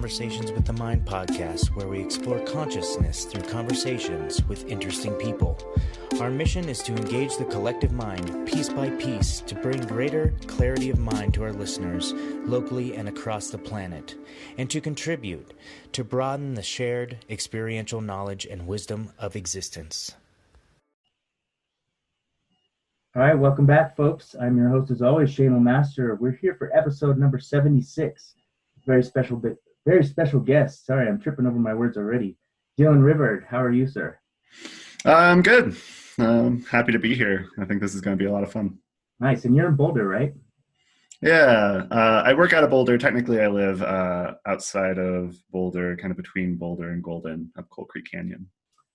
Conversations with the Mind podcast, where we explore consciousness through conversations with interesting people. Our mission is to engage the collective mind piece by piece to bring greater clarity of mind to our listeners locally and across the planet, and to contribute to broaden the shared experiential knowledge and wisdom of existence. All right, welcome back, folks. I'm your host, as always, Shane Master. We're here for episode number 76. Very special guest. Sorry, I'm tripping over my words already. Dylan Rivard, how are you, sir? I'm good. Happy to be here. I think this is going to be a lot of fun. Nice. And you're in Boulder, right? Yeah. I work out of Boulder. Technically, I live outside of Boulder, kind of between Boulder and Golden, up Coal Creek Canyon.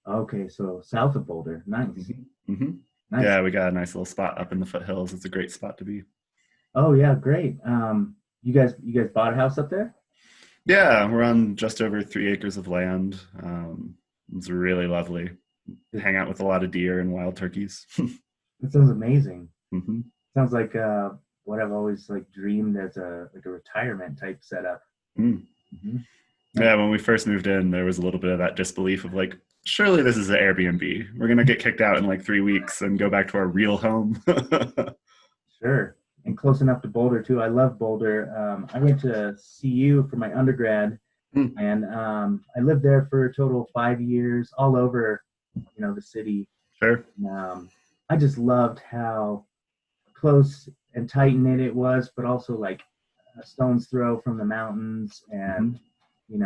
Okay, so south of Boulder. Nice. Mm-hmm. Nice. Yeah, we got a nice little spot up in the foothills. It's a great spot to be. Oh, yeah, great. You guys bought a house up there? Yeah, we're on just over 3 acres of land. It's really lovely. Hang out with a lot of deer and wild turkeys. That sounds amazing. Mm-hmm. Sounds like what I've always dreamed as a retirement type setup. Mm-hmm. Yeah, when we first moved in, there was a little bit of that disbelief of surely this is an Airbnb. We're gonna get kicked out in 3 weeks and go back to our real home. Sure. And close enough to Boulder too. I love Boulder. I went to CU for my undergrad, and I lived there for a total of 5 years, all over, the city. Sure. And, I just loved how close and tight knit it was, but also a stone's throw from the mountains, and it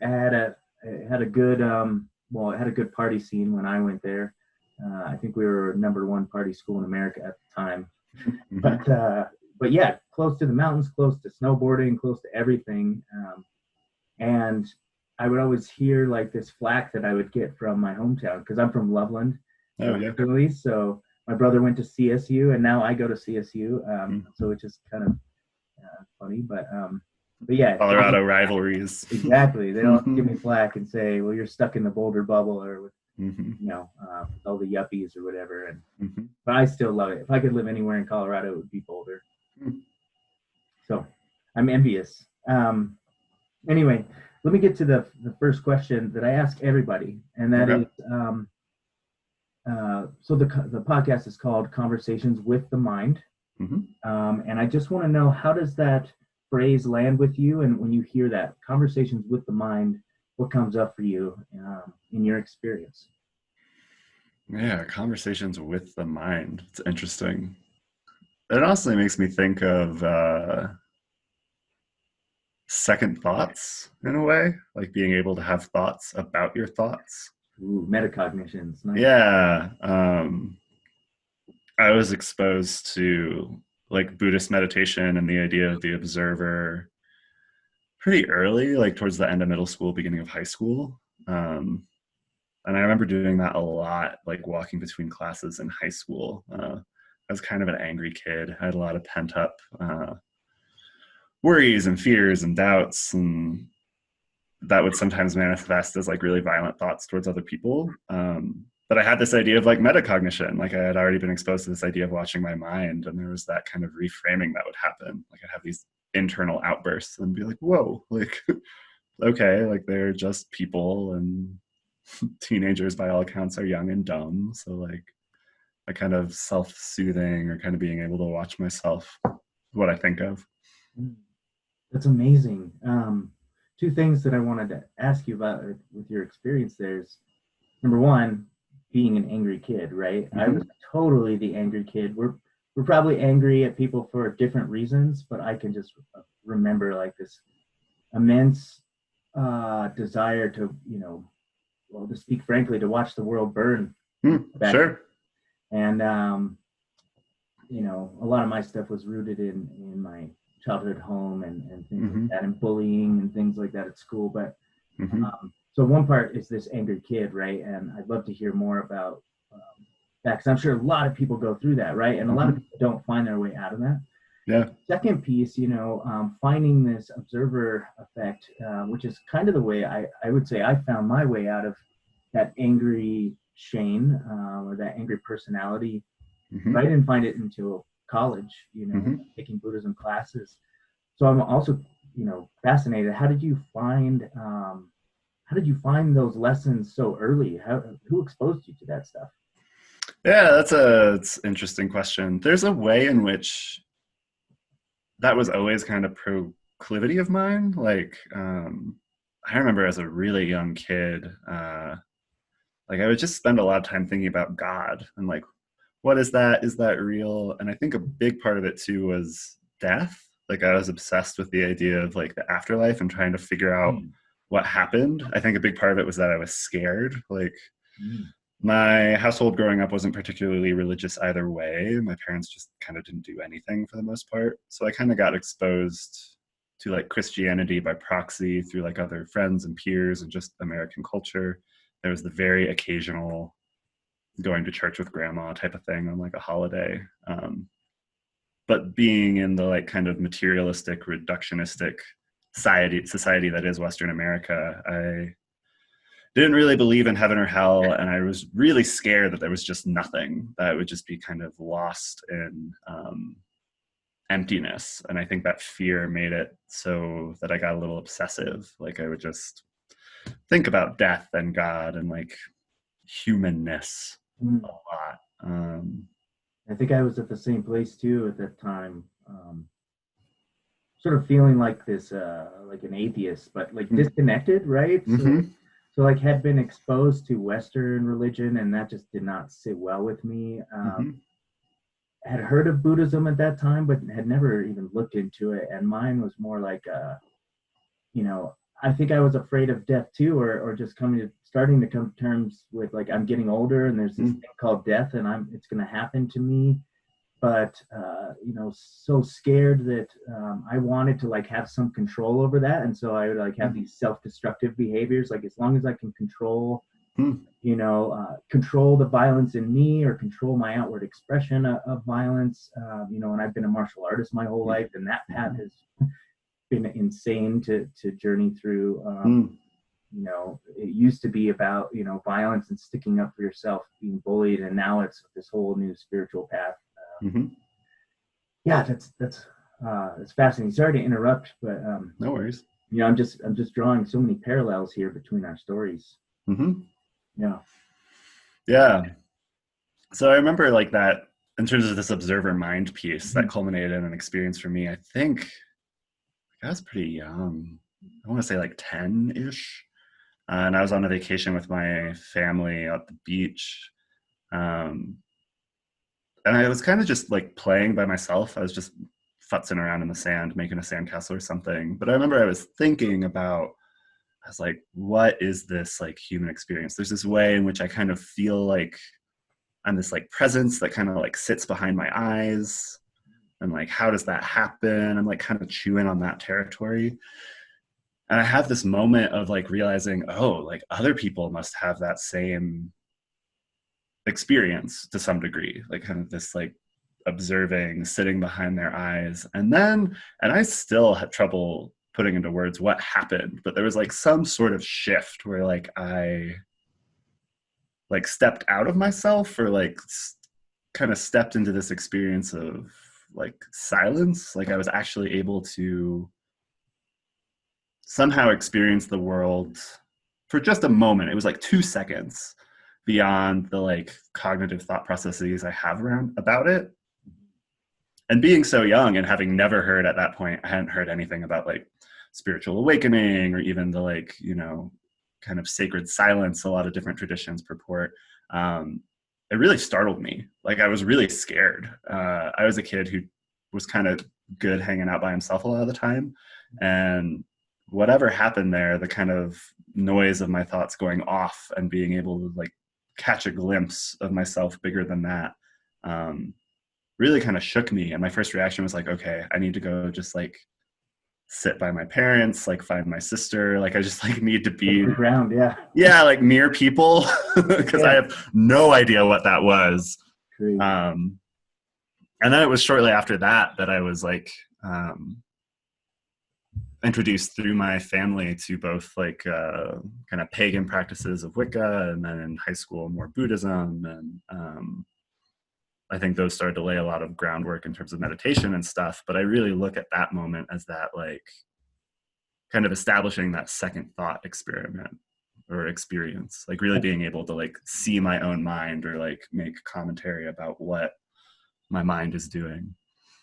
had a good it had a good party scene when I went there. I think we were #1 party school in America at the time. But yeah, close to the mountains, close to snowboarding, close to everything. And I would always hear this flack that I would get from my hometown, because I'm from Loveland. Oh, yeah. Originally. So my brother went to CSU, and now I go to CSU. So it's just kind of funny, but yeah. Colorado rivalries. Exactly. They don't give me flack and say, well, you're stuck in the Boulder bubble, or with all the yuppies or whatever. But I still love it. If I could live anywhere in Colorado, it would be Boulder. So I'm envious. Anyway, let me get to the first question that I ask everybody, and that is, so the podcast is called Conversations with the Mind. And I just want to know, how does that phrase land with you? And when you hear that, Conversations with the Mind, what comes up for you in your experience? Yeah, conversations with the mind. It's interesting. It honestly makes me think of second thoughts in a way, being able to have thoughts about your thoughts. Ooh, metacognitions. Nice. Yeah. I was exposed to Buddhist meditation and the idea of the observer pretty early, towards the end of middle school, beginning of high school. And I remember doing that a lot, walking between classes in high school. I was kind of an angry kid. I had a lot of pent up worries and fears and doubts, and that would sometimes manifest as really violent thoughts towards other people. But I had this idea of metacognition. I had already been exposed to this idea of watching my mind, and there was that kind of reframing that would happen. I'd have these internal outbursts and be whoa, okay, they're just people, and teenagers by all accounts are young and dumb. So a kind of self-soothing, or kind of being able to watch myself, what I think of. That's amazing. Two things that I wanted to ask you about with your experience there is, number one, being an angry kid, right? I was totally the angry kid. We're probably angry at people for different reasons, but I can just remember this immense desire to, to speak frankly, to watch the world burn. Sure. And a lot of my stuff was rooted in my childhood home and things like that, and bullying and things like that at school. But so one part is this angry kid, right? And I'd love to hear more about that, because I'm sure a lot of people go through that, right? And a lot of people don't find their way out of that. Yeah. Second piece, finding this observer effect, which is kind of the way I would say I found my way out of that angry Shane, or that angry personality. But I didn't find it until college, taking Buddhism classes. So I'm also fascinated. How did you find those lessons so early? Who exposed you to that stuff? Yeah, it's an interesting question. There's a way in which that was always kind of proclivity of mine. Like, I remember as a really young kid, like I would just spend a lot of time thinking about God and like, what is that? Is that real? And I think a big part of it too was death. Like I was obsessed with the idea of like the afterlife and trying to figure out what happened. I think a big part of it was that I was scared. Like my household growing up wasn't particularly religious either way. My parents just kind of didn't do anything for the most part. So I kind of got exposed to like Christianity by proxy through like other friends and peers and just American culture. There was the very occasional going to church with grandma type of thing on like a holiday. But being in the like kind of materialistic, reductionistic society that is Western America, I didn't really believe in heaven or hell. And I was really scared that there was just nothing, that I would just be kind of lost in emptiness. And I think that fear made it so that I got a little obsessive. Like I would just think about death and God and like humanness a lot. I think I was at the same place too at that time, sort of feeling like this, like an atheist, but like disconnected, right? So like had been exposed to Western religion, and that just did not sit well with me. Had heard of Buddhism at that time, but had never even looked into it. And mine was more like, I think I was afraid of death too, or just starting to come to terms with like I'm getting older and there's this thing called death, and it's going to happen to me. But so scared that I wanted to like have some control over that, and so I would like have these self-destructive behaviors. Like as long as I can control, control the violence in me or control my outward expression of violence, and I've been a martial artist my whole life, and that path has been insane to journey through. It used to be about violence and sticking up for yourself, being bullied, and now it's this whole new spiritual path. Yeah, that's fascinating. Sorry to interrupt, but no worries. I'm just drawing so many parallels here between our stories. Yeah. So I remember like that in terms of this observer mind piece that culminated in an experience for me. I think I was pretty young. I want to say like 10-ish. And I was on a vacation with my family at the beach. And I was kind of just like playing by myself. I was just futzing around in the sand, making a sandcastle or something. But I remember I was thinking about, I was like, what is this like human experience? There's this way in which I kind of feel like I'm this like presence that kind of like sits behind my eyes. And like, how does that happen? I'm like kind of chewing on that territory. And I have this moment of like realizing, oh, like other people must have that same experience to some degree, like kind of this like observing, sitting behind their eyes. And I still had trouble putting into words what happened, but there was like some sort of shift where like I like stepped out of myself, or like kind of stepped into this experience of like silence. Like I was actually able to somehow experience the world for just a moment. It was like 2 seconds beyond the like cognitive thought processes I have around about it. And being so young and having never heard at that point, I hadn't heard anything about like spiritual awakening or even the like, kind of sacred silence a lot of different traditions purport. It really startled me. Like I was really scared. I was a kid who was kind of good hanging out by himself a lot of the time. And whatever happened there, the kind of noise of my thoughts going off and being able to like catch a glimpse of myself bigger than that, really kind of shook me. And my first reaction was like, okay, I need to go just like sit by my parents, like find my sister. Like I just like need to be ground. Yeah. Like near people because I have no idea what that was. And then it was shortly after that I was like, introduced through my family to both like kind of pagan practices of Wicca, and then in high school more Buddhism, and I think those started to lay a lot of groundwork in terms of meditation and stuff. But I really look at that moment as that like kind of establishing that second thought experiment or experience, like really being able to like see my own mind or like make commentary about what my mind is doing.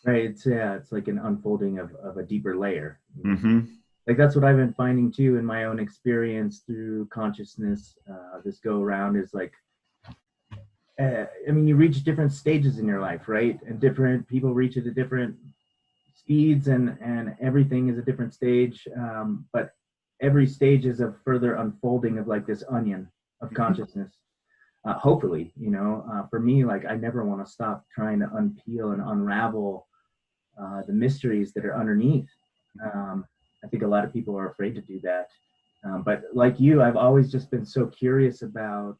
Right. It's like an unfolding of a deeper layer. Mm-hmm. Like that's what I've been finding too in my own experience through consciousness. This go around is like, I mean, you reach different stages in your life, right? And different people reach it at different speeds, and everything is a different stage. But every stage is a further unfolding of like this onion of consciousness. Hopefully, for me, like I never want to stop trying to unpeel and unravel the mysteries that are underneath. I think a lot of people are afraid to do that. But like you, I've always just been so curious about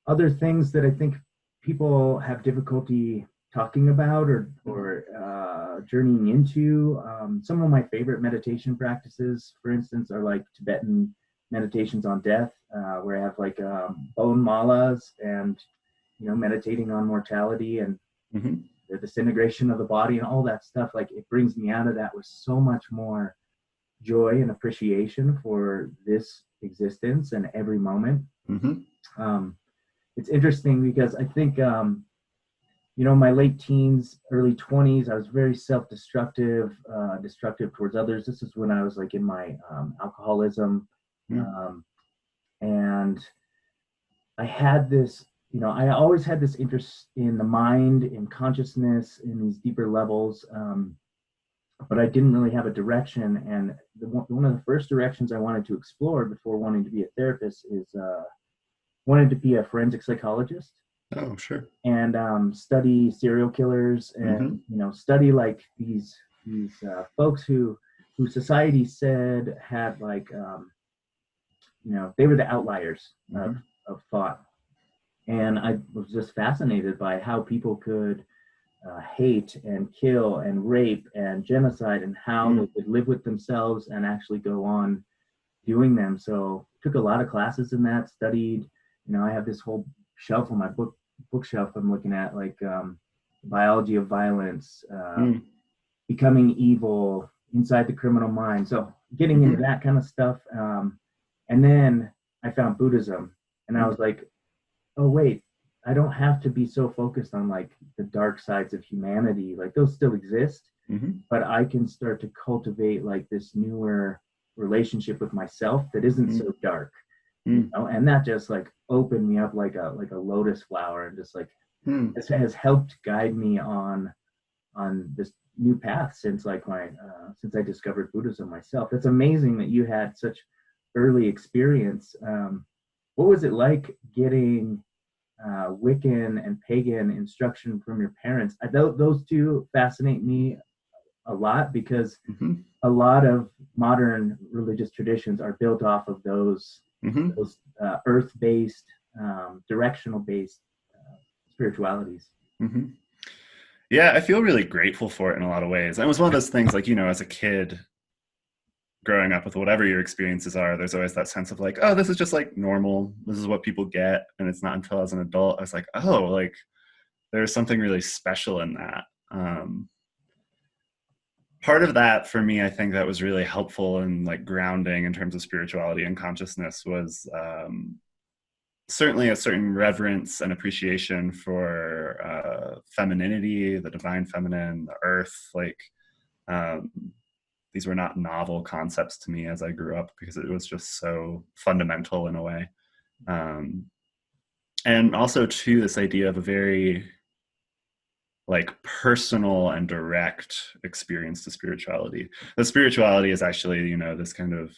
other things that I think people have difficulty talking about or journeying into. Some of my favorite meditation practices, for instance, are like Tibetan meditations on death, where I have like bone malas and meditating on mortality and the disintegration of the body and all that stuff. Like it brings me out of that with so much more joy and appreciation for this existence and every moment. It's interesting because I think my late teens, early 20s, I was very self-destructive, destructive towards others. This is when I was like in my alcoholism. And I had this, I always had this interest in the mind, in consciousness, in these deeper levels, but I didn't really have a direction. And one of the first directions I wanted to explore before wanting to be a therapist is wanted to be a forensic psychologist. Oh, sure. And study serial killers and study like these folks who society said had like they were the outliers of thought. And I was just fascinated by how people could hate and kill and rape and genocide, and how they could live with themselves and actually go on doing them. So took a lot of classes in that, studied, I have this whole shelf on my bookshelf I'm looking at, like biology of violence, becoming evil, inside the criminal mind. So getting into that kind of stuff. And then I found Buddhism, and I was like, oh wait, I don't have to be so focused on like the dark sides of humanity. Like those still exist, but I can start to cultivate like this newer relationship with myself that isn't so dark. And that just like opened me up like a lotus flower, and just like has helped guide me on this new path since like since I discovered Buddhism myself. It's amazing that you had such early experience. What was it like getting Wiccan and pagan instruction from your parents? Those two fascinate me a lot, because a lot of modern religious traditions are built off of those earth-based, directional-based spiritualities. Yeah, I feel really grateful for it in a lot of ways. And it was one of those things, like, as a kid growing up with whatever your experiences are, there's always that sense of like, oh, this is just like normal. This is what people get. And it's not until as an adult I was like, oh, like there's something really special in that. Part of that for me, I think that was really helpful and like grounding in terms of spirituality and consciousness was certainly a certain reverence and appreciation for femininity, the divine feminine, the earth. Like these were not novel concepts to me as I grew up, because it was just so fundamental in a way. And also too, this idea of a very like personal and direct experience to spirituality. The spirituality is actually, this kind of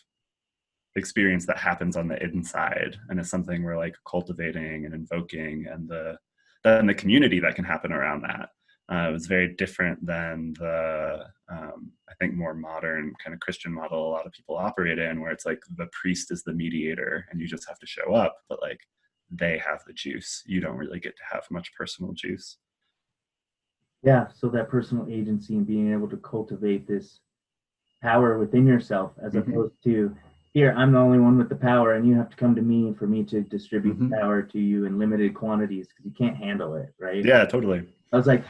experience that happens on the inside, and it's something we're like cultivating and invoking, and then the community that can happen around that. It was very different than the, I think, more modern kind of Christian model a lot of people operate in, where it's like the priest is the mediator and you just have to show up, but like they have the juice. You don't really get to have much personal juice. Yeah, so that personal agency and being able to cultivate this power within yourself, as opposed to, here, I'm the only one with the power and you have to come to me for me to distribute the power to you in limited quantities because you can't handle it, right? Yeah, totally. I was like,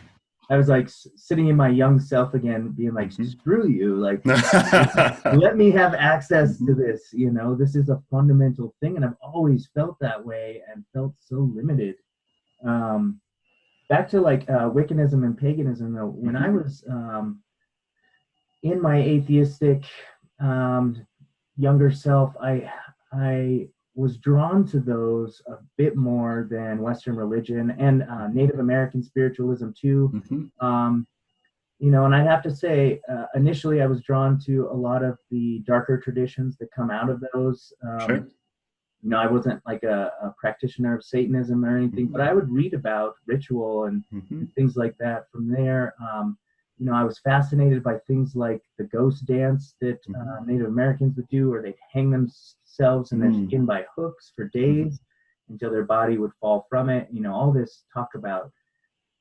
I was like sitting in my young self again, being like, screw you, like let me have access to this. You know, this is a fundamental thing, and I've always felt that way and felt so limited. Back to like Wiccanism and paganism, though, when I was in my atheistic younger self, I was drawn to those a bit more than Western religion and Native American spiritualism too. You know, and I have to say, initially I was drawn to a lot of the darker traditions that come out of those. Sure. You know, I wasn't like a practitioner of Satanism or anything, but I would read about ritual and things like that from there. You know, I was fascinated by things like the ghost dance that Native Americans would do, or they'd hang themselves in their skin by hooks for days until their body would fall from it. You know, all this talk about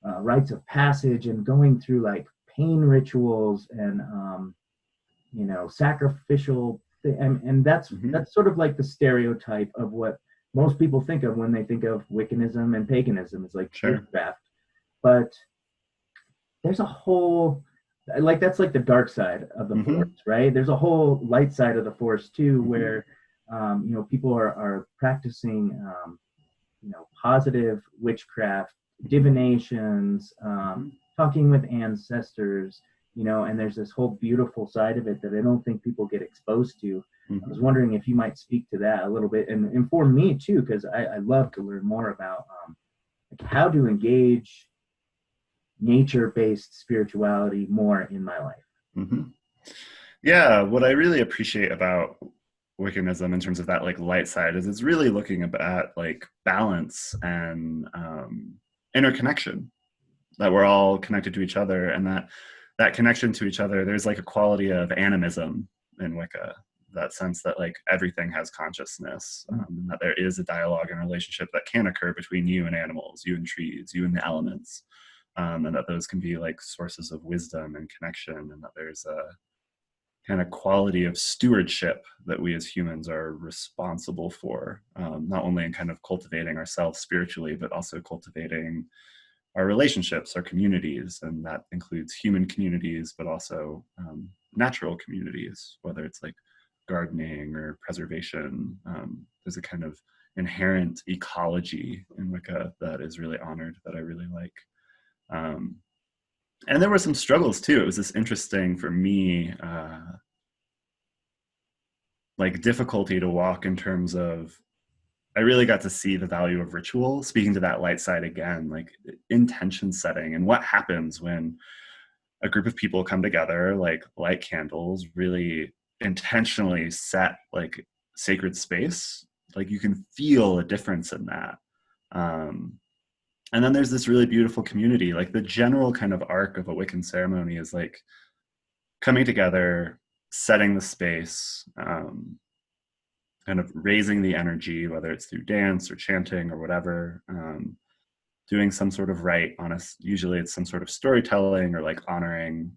rites of passage and going through like pain rituals and, you know, sacrificial and that's sort of like the stereotype of what most people think of when they think of Wiccanism and paganism. It's like witchcraft, but there's a whole like that's like the dark side of the force, right? There's a whole light side of the force too, where you know, people are practicing you know, positive witchcraft, divinations, talking with ancestors, you know, and there's this whole beautiful side of it that I don't think people get exposed to. I was wondering if you might speak to that a little bit and inform me too, because I love to learn more about like how to engage nature-based spirituality more in my life. Yeah, what I really appreciate about Wiccanism in terms of that like light side is it's really looking at like balance and interconnection, that we're all connected to each other, and that connection to each other, there's like a quality of animism in Wicca, that sense that like everything has consciousness, and that there is a dialogue and relationship that can occur between you and animals, you and trees, you and the elements, and that those can be like sources of wisdom and connection, and that there's a kind of quality of stewardship that we as humans are responsible for, not only in kind of cultivating ourselves spiritually, but also cultivating our relationships, our communities, and that includes human communities, but also natural communities, whether it's like gardening or preservation. There's a kind of inherent ecology in Wicca that is really honored, that I really like. And there were some struggles too. It was this interesting for me, like difficulty to walk in terms of, I really got to see the value of ritual, speaking to that light side again, like intention setting and what happens when a group of people come together, like light candles, really intentionally set like sacred space. Like you can feel a difference in that. And then there's this really beautiful community, like the general kind of arc of a Wiccan ceremony is like coming together, setting the space, kind of raising the energy, whether it's through dance or chanting or whatever, doing some sort of rite on us. Usually it's some sort of storytelling or like honoring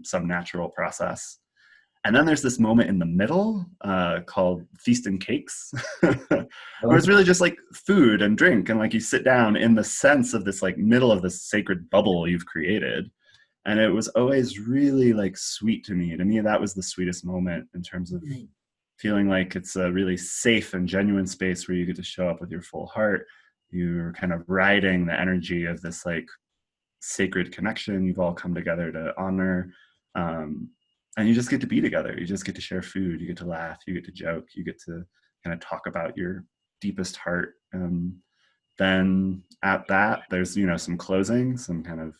some natural process. And then there's this moment in the middle called Feast and Cakes, where it's really just like food and drink. And like you sit down in the sense of this like middle of this sacred bubble you've created. And it was always really like sweet to me. To me, that was the sweetest moment in terms of feeling like it's a really safe and genuine space where you get to show up with your full heart. You're kind of riding the energy of this like sacred connection you've all come together to honor. And you just get to be together. You just get to share food. You get to laugh. You get to joke. You get to kind of talk about your deepest heart. Then at that, there's, you know, some closing, some kind of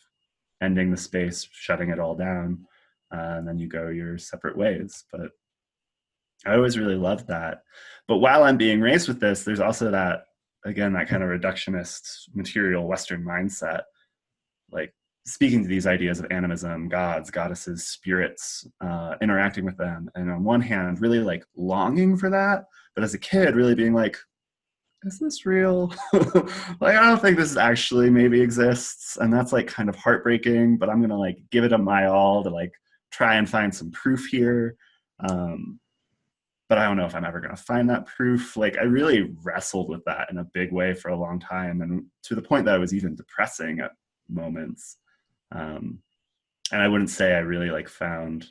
ending the space, shutting it all down. And then you go your separate ways. But I always really loved that. But while I'm being raised with this, there's also that, again, that kind of reductionist material Western mindset, like speaking to these ideas of animism, gods, goddesses, spirits, interacting with them. And on one hand, really like longing for that. But as a kid, really being like, is this real? Like, I don't think this actually maybe exists. And that's like kind of heartbreaking, but I'm going to like give it my all to like try and find some proof here. But I don't know if I'm ever going to find that proof. Like I really wrestled with that in a big way for a long time. And to the point that I was even depressing at moments. And I wouldn't say I really like found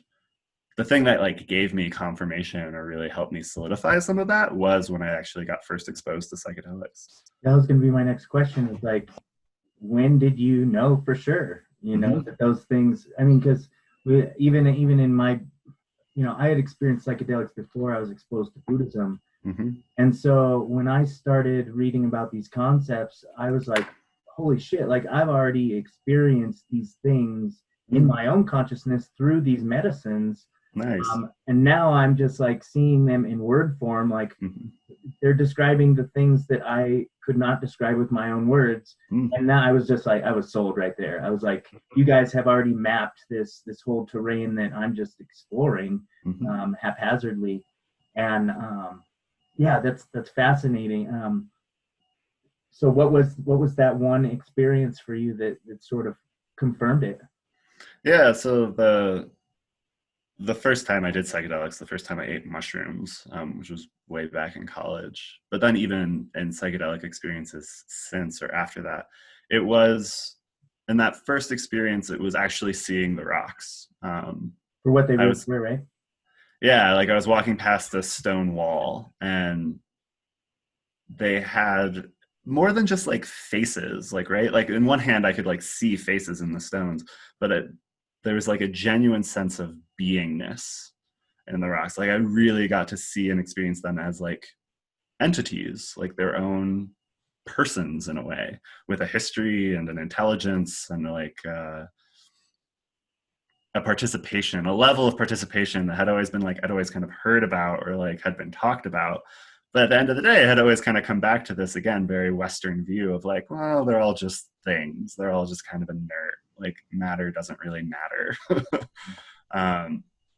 the thing that like gave me confirmation or really helped me solidify some of that was when I actually got first exposed to psychedelics. That was going to be my next question, is like, when did you know for sure, that those things, I mean, because even in my, I had experienced psychedelics before I was exposed to Buddhism. And so when I started reading about these concepts, I was like, holy shit, like I've already experienced these things in my own consciousness through these medicines. Nice. And now I'm just like seeing them in word form, like they're describing the things that I could not describe with my own words. And now I was just like, I was sold right there. I was like, you guys have already mapped this whole terrain that I'm just exploring haphazardly. And yeah, that's fascinating. So what was that one experience for you that sort of confirmed it? Yeah, so the first time I did psychedelics, the first time I ate mushrooms, which was way back in college, but then even in psychedelic experiences since or after that, it was, in that first experience, it was actually seeing the rocks. For what they were, right? Yeah, like I was walking past this stone wall and they had more than just like faces, like, right? Like in one hand I could like see faces in the stones, but there was like a genuine sense of beingness in the rocks. Like I really got to see and experience them as like entities, like their own persons in a way, with a history and an intelligence and like a participation, a level of participation that had always been like, I'd always kind of heard about or like had been talked about. But at the end of the day, I had always kind of come back to this, again, very Western view of like, well, they're all just things. They're all just kind of inert. Like matter doesn't really matter.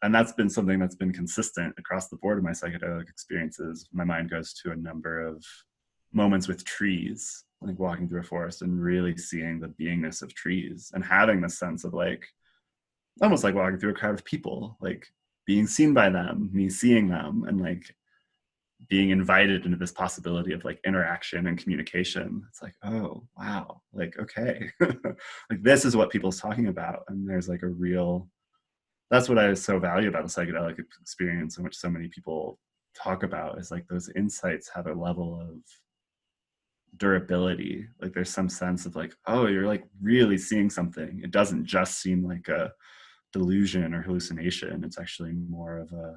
And that's been something that's been consistent across the board of my psychedelic experiences. My mind goes to a number of moments with trees, like walking through a forest and really seeing the beingness of trees and having this sense of like, almost like walking through a crowd of people, like being seen by them, me seeing them, and like being invited into this possibility of like interaction and communication. It's like, oh, wow, like, okay. Like this is what people's talking about. And there's like a real, that's what I so value about the psychedelic experience, in which so many people talk about, is like those insights have a level of durability. Like there's some sense of like, oh, you're like really seeing something. It doesn't just seem like a delusion or hallucination. It's actually more of a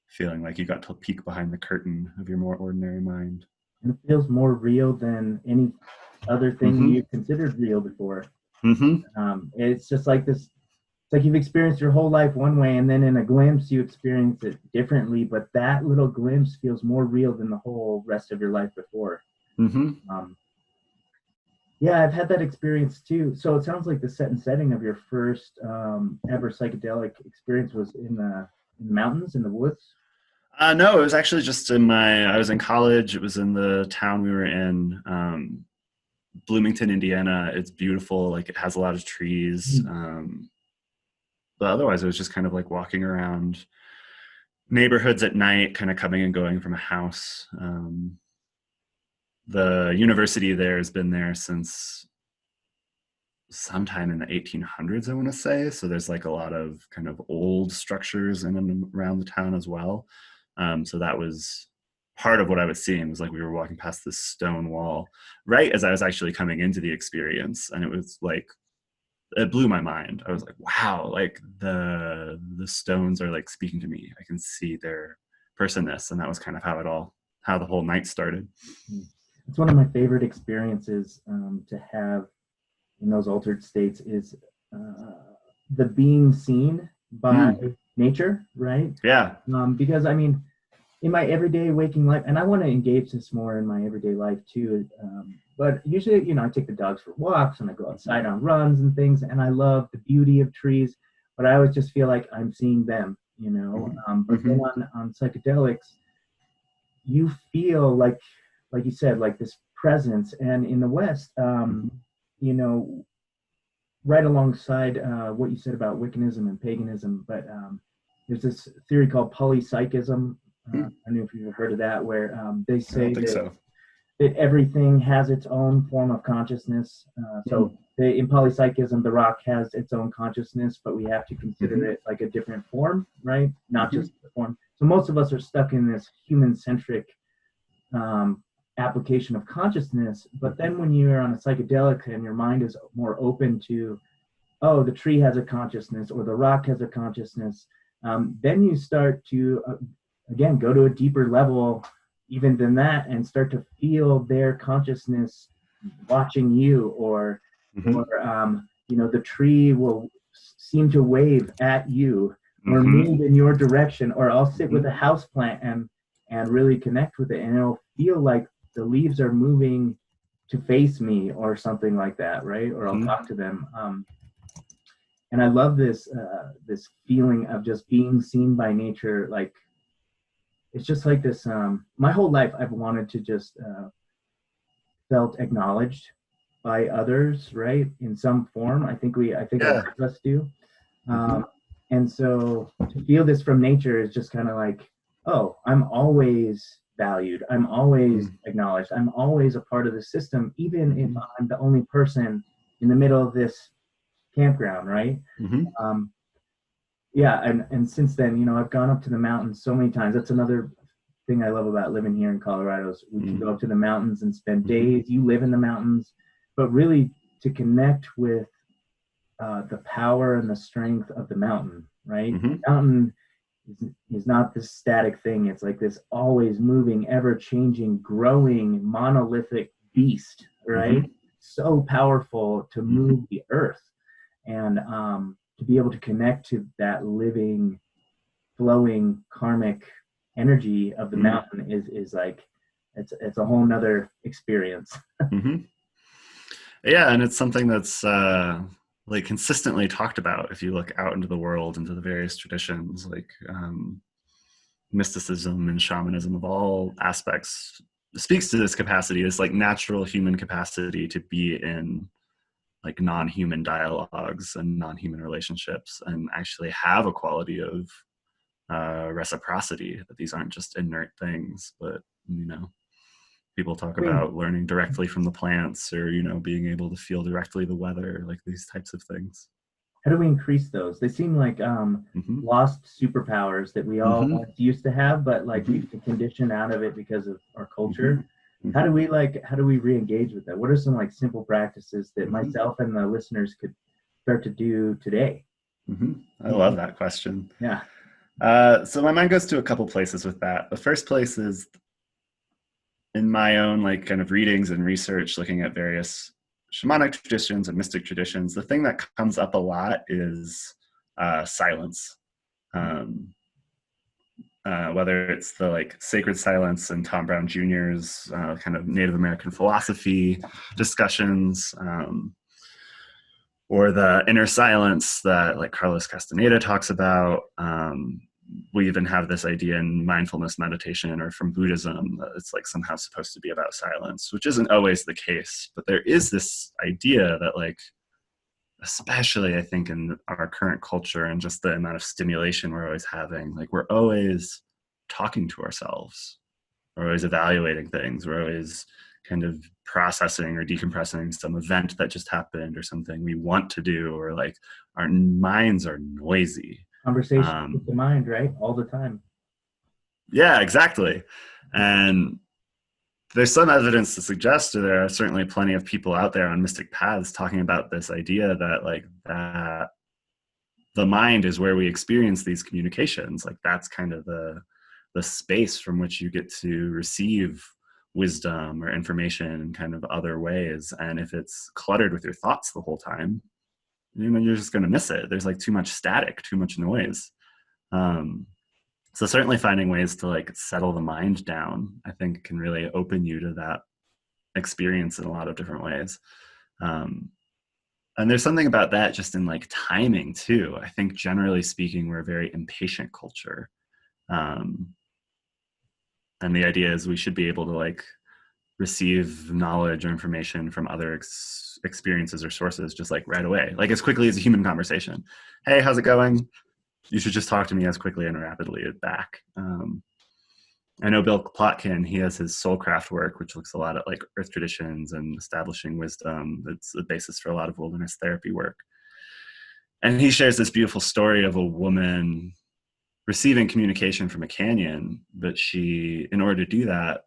feeling like you got to peek behind the curtain of your more ordinary mind. And it feels more real than any other thing you considered real before. It's just like this, it's like you've experienced your whole life one way, and then in a glimpse you experience it differently, but that little glimpse feels more real than the whole rest of your life before. Yeah, I've had that experience too. So it sounds like the setting of your first ever psychedelic experience was in the mountains, in the woods. No, it was actually just I was in college. It was in the town we were in, Bloomington, Indiana. It's beautiful. Like it has a lot of trees. But otherwise it was just kind of like walking around neighborhoods at night, kind of coming and going from a house. The university there has been there since sometime in the 1800s, I want to say. So there's like a lot of kind of old structures in and around the town as well. So that was part of what I was seeing, was like we were walking past this stone wall right as I was actually coming into the experience. And it was like, it blew my mind. I was like, wow, like the stones are like speaking to me. I can see their personness. And that was kind of how the whole night started. It's one of my favorite experiences to have in those altered states, is the being seen by nature, right? Yeah. Because I mean, in my everyday waking life, and I want to engage this more in my everyday life too, but usually, I take the dogs for walks and I go outside on runs and things, and I love the beauty of trees, but I always just feel like I'm seeing them, but then on psychedelics, you feel like you said, like this presence. And in the West, right alongside what you said about Wiccanism and paganism, but there's this theory called polypsychism. I don't know if you've heard of that, where they say that that everything has its own form of consciousness. In polypsychism, the rock has its own consciousness, but we have to consider it like a different form, right? Not just the form. So most of us are stuck in this human-centric application of consciousness. But then when you're on a psychedelic and your mind is more open to, oh, the tree has a consciousness or the rock has a consciousness, then you start to, again, go to a deeper level even than that and start to feel their consciousness watching you, or the tree will seem to wave at you or move in your direction, or I'll sit with a house plant and really connect with it, and it'll feel like the leaves are moving to face me or something like that, right? Or I'll talk to them. And I love this feeling of just being seen by nature. Like, it's just like this, my whole life I've wanted to just felt acknowledged by others, right? In some form. I think a lot of us do. And so to feel this from nature is just kind of like, oh, I'm always valued. I'm always acknowledged. I'm always a part of the system, even if I'm the only person in the middle of this campground, right? And since then, I've gone up to the mountains so many times. That's another thing I love about living here in Colorado is we can go up to the mountains and spend days. You live in the mountains, but really to connect with the power and the strength of the mountain, right? The mountain is not this static thing. It's like this always moving, ever-changing, growing, monolithic beast, right? So powerful to move the earth. And to be able to connect to that living, flowing, karmic energy of the mountain is like, it's a whole nother experience. Yeah, and it's something that's like consistently talked about if you look out into the world, into the various traditions, like mysticism and shamanism of all aspects speaks to this capacity, this like natural human capacity to be in like non-human dialogues and non-human relationships and actually have a quality of reciprocity, that these aren't just inert things, but people talk about learning directly from the plants, or being able to feel directly the weather, like these types of things. How do we increase those? They seem like lost superpowers that we all used to have, but like we've been conditioned out of it because of our culture. How do we re-engage with that? What are some like simple practices that myself and the listeners could start to do today? I love that question. Yeah. So my mind goes to a couple places with that. The first place is in my own like kind of readings and research, looking at various shamanic traditions and mystic traditions. The thing that comes up a lot is silence. Whether it's the like sacred silence and Tom Brown Jr.'s kind of Native American philosophy discussions, or the inner silence that like Carlos Castaneda talks about. We even have this idea in mindfulness meditation or from Buddhism that it's like somehow supposed to be about silence, which isn't always the case. But there is this idea that like, especially I think in our current culture and just the amount of stimulation we're always having, like we're always talking to ourselves, we're always evaluating things, we're always kind of processing or decompressing some event that just happened or something we want to do, or like our minds are noisy. Conversation with the mind, right? All the time. Yeah, exactly. And there's some evidence to suggest, or there are certainly plenty of people out there on mystic paths talking about this idea that like that the mind is where we experience these communications. Like that's kind of the space from which you get to receive wisdom or information in kind of other ways. And if it's cluttered with your thoughts the whole time, you're just going to miss it. There's like too much static, too much noise. So certainly finding ways to like settle the mind down, I think can really open you to that experience in a lot of different ways. And there's something about that just in like timing too. I think generally speaking, we're a very impatient culture. And the idea is we should be able to like receive knowledge or information from other experiences or sources just like right away, like as quickly as a human conversation. Hey, how's it going? You should just talk to me as quickly and rapidly back. I know Bill Plotkin, he has his soulcraft work, which looks a lot at like earth traditions and establishing wisdom. That's the basis for a lot of wilderness therapy work. And he shares this beautiful story of a woman receiving communication from a canyon, but she, in order to do that,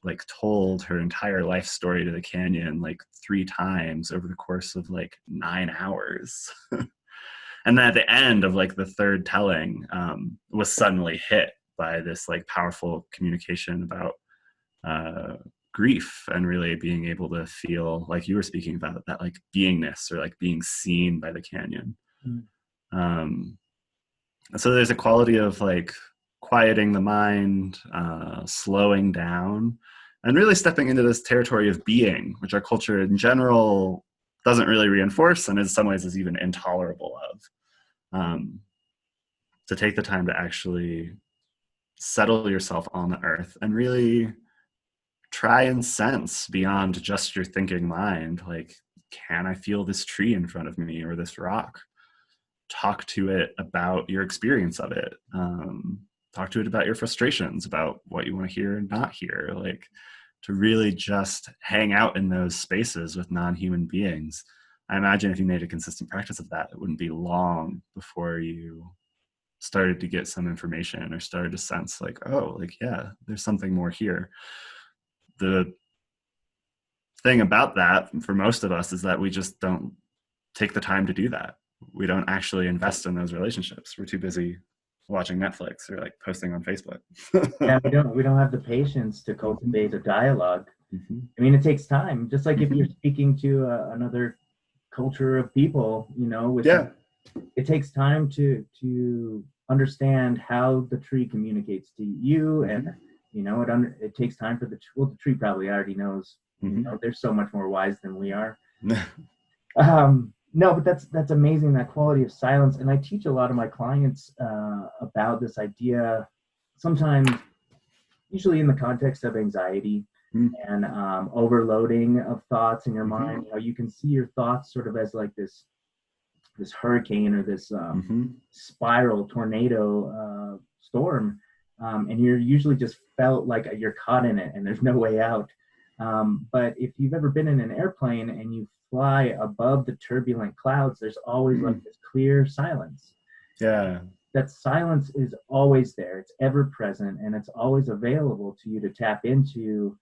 like told her entire life story to the canyon like 3 times over the course of like 9 hours. And then at the end of like the third telling, was suddenly hit by this like powerful communication about grief, and really being able to feel like you were speaking about, that like beingness or like being seen by the canyon. Um, so there's a quality of like quieting the mind, slowing down, and really stepping into this territory of being, which our culture in general doesn't really reinforce, and in some ways is even intolerable of. To take the time to actually settle yourself on the earth and really try and sense beyond just your thinking mind. Like, can I feel this tree in front of me or this rock? Talk to it about your experience of it. Talk to it about your frustrations, about what you want to hear and not hear. Like, to really just hang out in those spaces with non-human beings. I imagine if you made a consistent practice of that, it wouldn't be long before you started to get some information or started to sense like, oh, like, yeah, there's something more here. The thing about that for most of us is that we just don't take the time to do that. We don't actually invest in those relationships. We're too busy watching Netflix or like posting on Facebook. Yeah, we don't have the patience to cultivate a dialogue. I mean, it takes time. Just like if you're speaking to another culture of people, you know, with it takes time to understand how the tree communicates to you, and you know, it takes time for the tree probably already knows. You know, they're so much more wise than we are. No, but that's amazing, that quality of silence. And I teach a lot of my clients about this idea, sometimes, usually in the context of anxiety and overloading of thoughts in your mind. You know, you can see your thoughts sort of as like this hurricane or this spiral tornado storm, and you're usually just felt like you're caught in it and there's no way out. But if you've ever been in an airplane and you fly above the turbulent clouds, there's always like this clear silence. Yeah. That silence is always there. It's ever present, and it's always available to you to tap into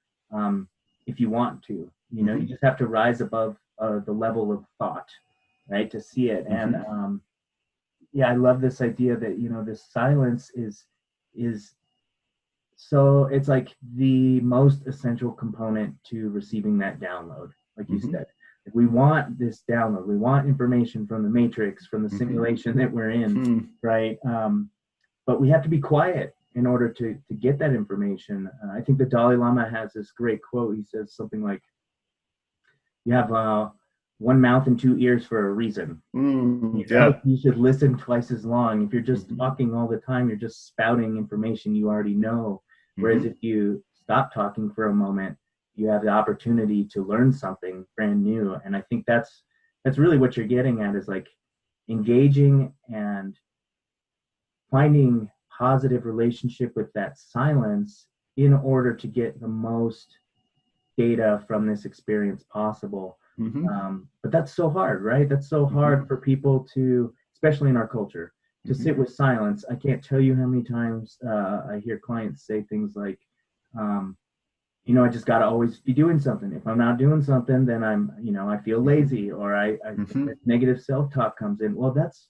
if you want to. You know, you just have to rise above the level of thought, right, to see it. And yeah, I love this idea that, you know, this silence is so it's like the most essential component to receiving that download, like you said. If we want this download, we want information from the matrix, from the simulation that we're in, right? But we have to be quiet in order to get that information. I think the Dalai Lama has this great quote. He says something like, you have one mouth and 2 ears for a reason. You should listen twice as long. If you're just talking all the time, you're just spouting information you already know. Whereas if you stop talking for a moment, you have the opportunity to learn something brand new. And I think that's really what you're getting at, is like engaging and finding positive relationship with that silence in order to get the most data from this experience possible. But that's so hard, right? That's so hard for people to, especially in our culture, to sit with silence. I can't tell you how many times I hear clients say things like, you know, I just got to always be doing something. If I'm not doing something, then I'm, you know, I feel lazy, or I negative self-talk comes in. Well, that's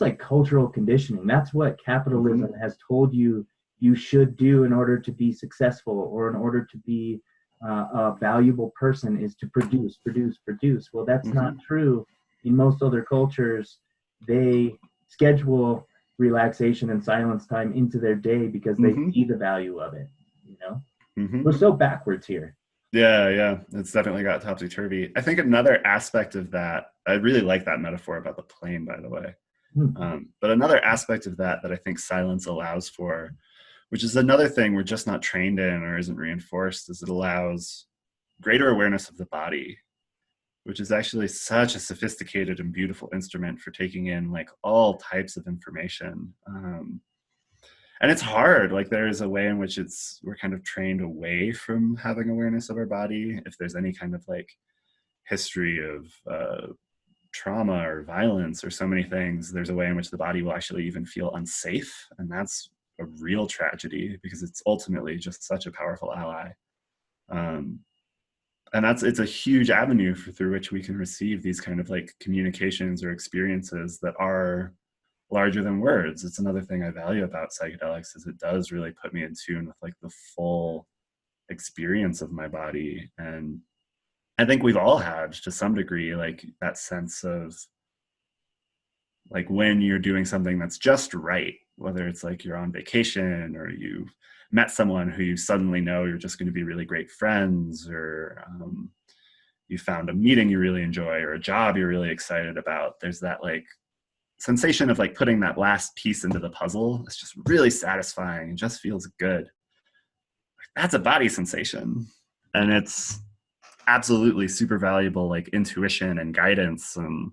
like cultural conditioning. That's what capitalism has told you you should do in order to be successful, or in order to be a valuable person, is to produce. Well, that's not true. In most other cultures, they schedule relaxation and silence time into their day because they see the value of it, you know? We're so backwards here. Yeah, it's definitely got topsy-turvy. I think another aspect of that, I really like that metaphor about the plane, by the way. But another aspect of that I think silence allows for, which is another thing we're just not trained in or isn't reinforced, is it allows greater awareness of the body, which is actually such a sophisticated and beautiful instrument for taking in like all types of information. And it's hard. Like there's a way in which we're kind of trained away from having awareness of our body. If there's any kind of like history of trauma or violence or so many things, there's a way in which the body will actually even feel unsafe. And that's a real tragedy because it's ultimately just such a powerful ally. And it's a huge avenue through which we can receive these kind of like communications or experiences that are larger than words. It's another thing I value about psychedelics is it does really put me in tune with like the full experience of my body. And I think we've all had to some degree like that sense of like when you're doing something that's just right, whether it's like you're on vacation or you met someone who you suddenly know you're just going to be really great friends, or you found a meeting you really enjoy or a job you're really excited about. There's that like sensation of like putting that last piece into the puzzle. It's just really satisfying and just feels good. That's a body sensation. And it's absolutely super valuable, like intuition and guidance and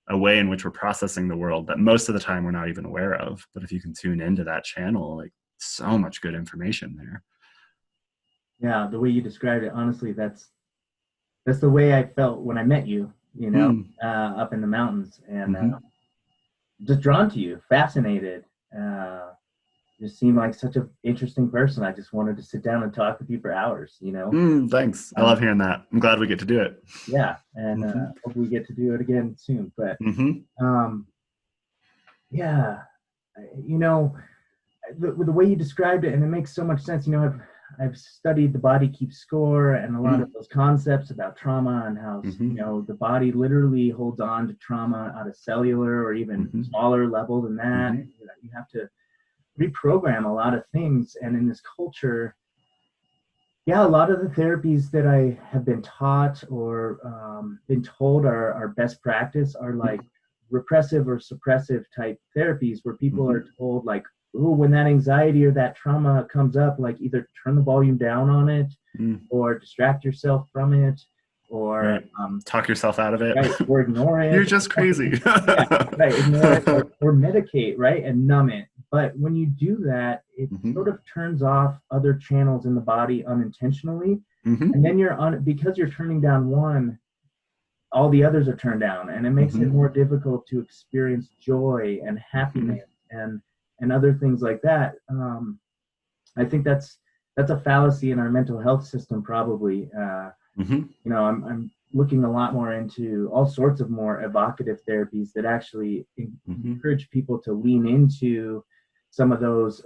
a way in which we're processing the world that most of the time we're not even aware of. But if you can tune into that channel, like so much good information there. Yeah, the way you described it, honestly, that's the way I felt when I met you, you know, up in the mountains, and just drawn to you, fascinated. You seem like such an interesting person. I just wanted to sit down and talk with you for hours, you know. Thanks. I love hearing that. I'm glad we get to do it. Yeah, and hope we get to do it again soon. But yeah, you know, the way you described it, and it makes so much sense. You know, I've studied The Body Keeps Score and a lot of those concepts about trauma and how you know the body literally holds on to trauma at a cellular or even smaller level than that. You have to reprogram a lot of things, and in this culture, yeah, a lot of the therapies that I have been taught or been told are best practice are like repressive or suppressive type therapies where people are told like, oh, when that anxiety or that trauma comes up, like either turn the volume down on it or distract yourself from it or talk yourself out of it, right, or ignore it. You're just crazy. Yeah, right, ignore it or medicate, right, and numb it. But when you do that, it sort of turns off other channels in the body unintentionally, and then because you're turning down one, all the others are turned down, and it makes it more difficult to experience joy and happiness and other things like that. I think that's a fallacy in our mental health system, probably. You know, I'm looking a lot more into all sorts of more evocative therapies that actually encourage people to lean into some of those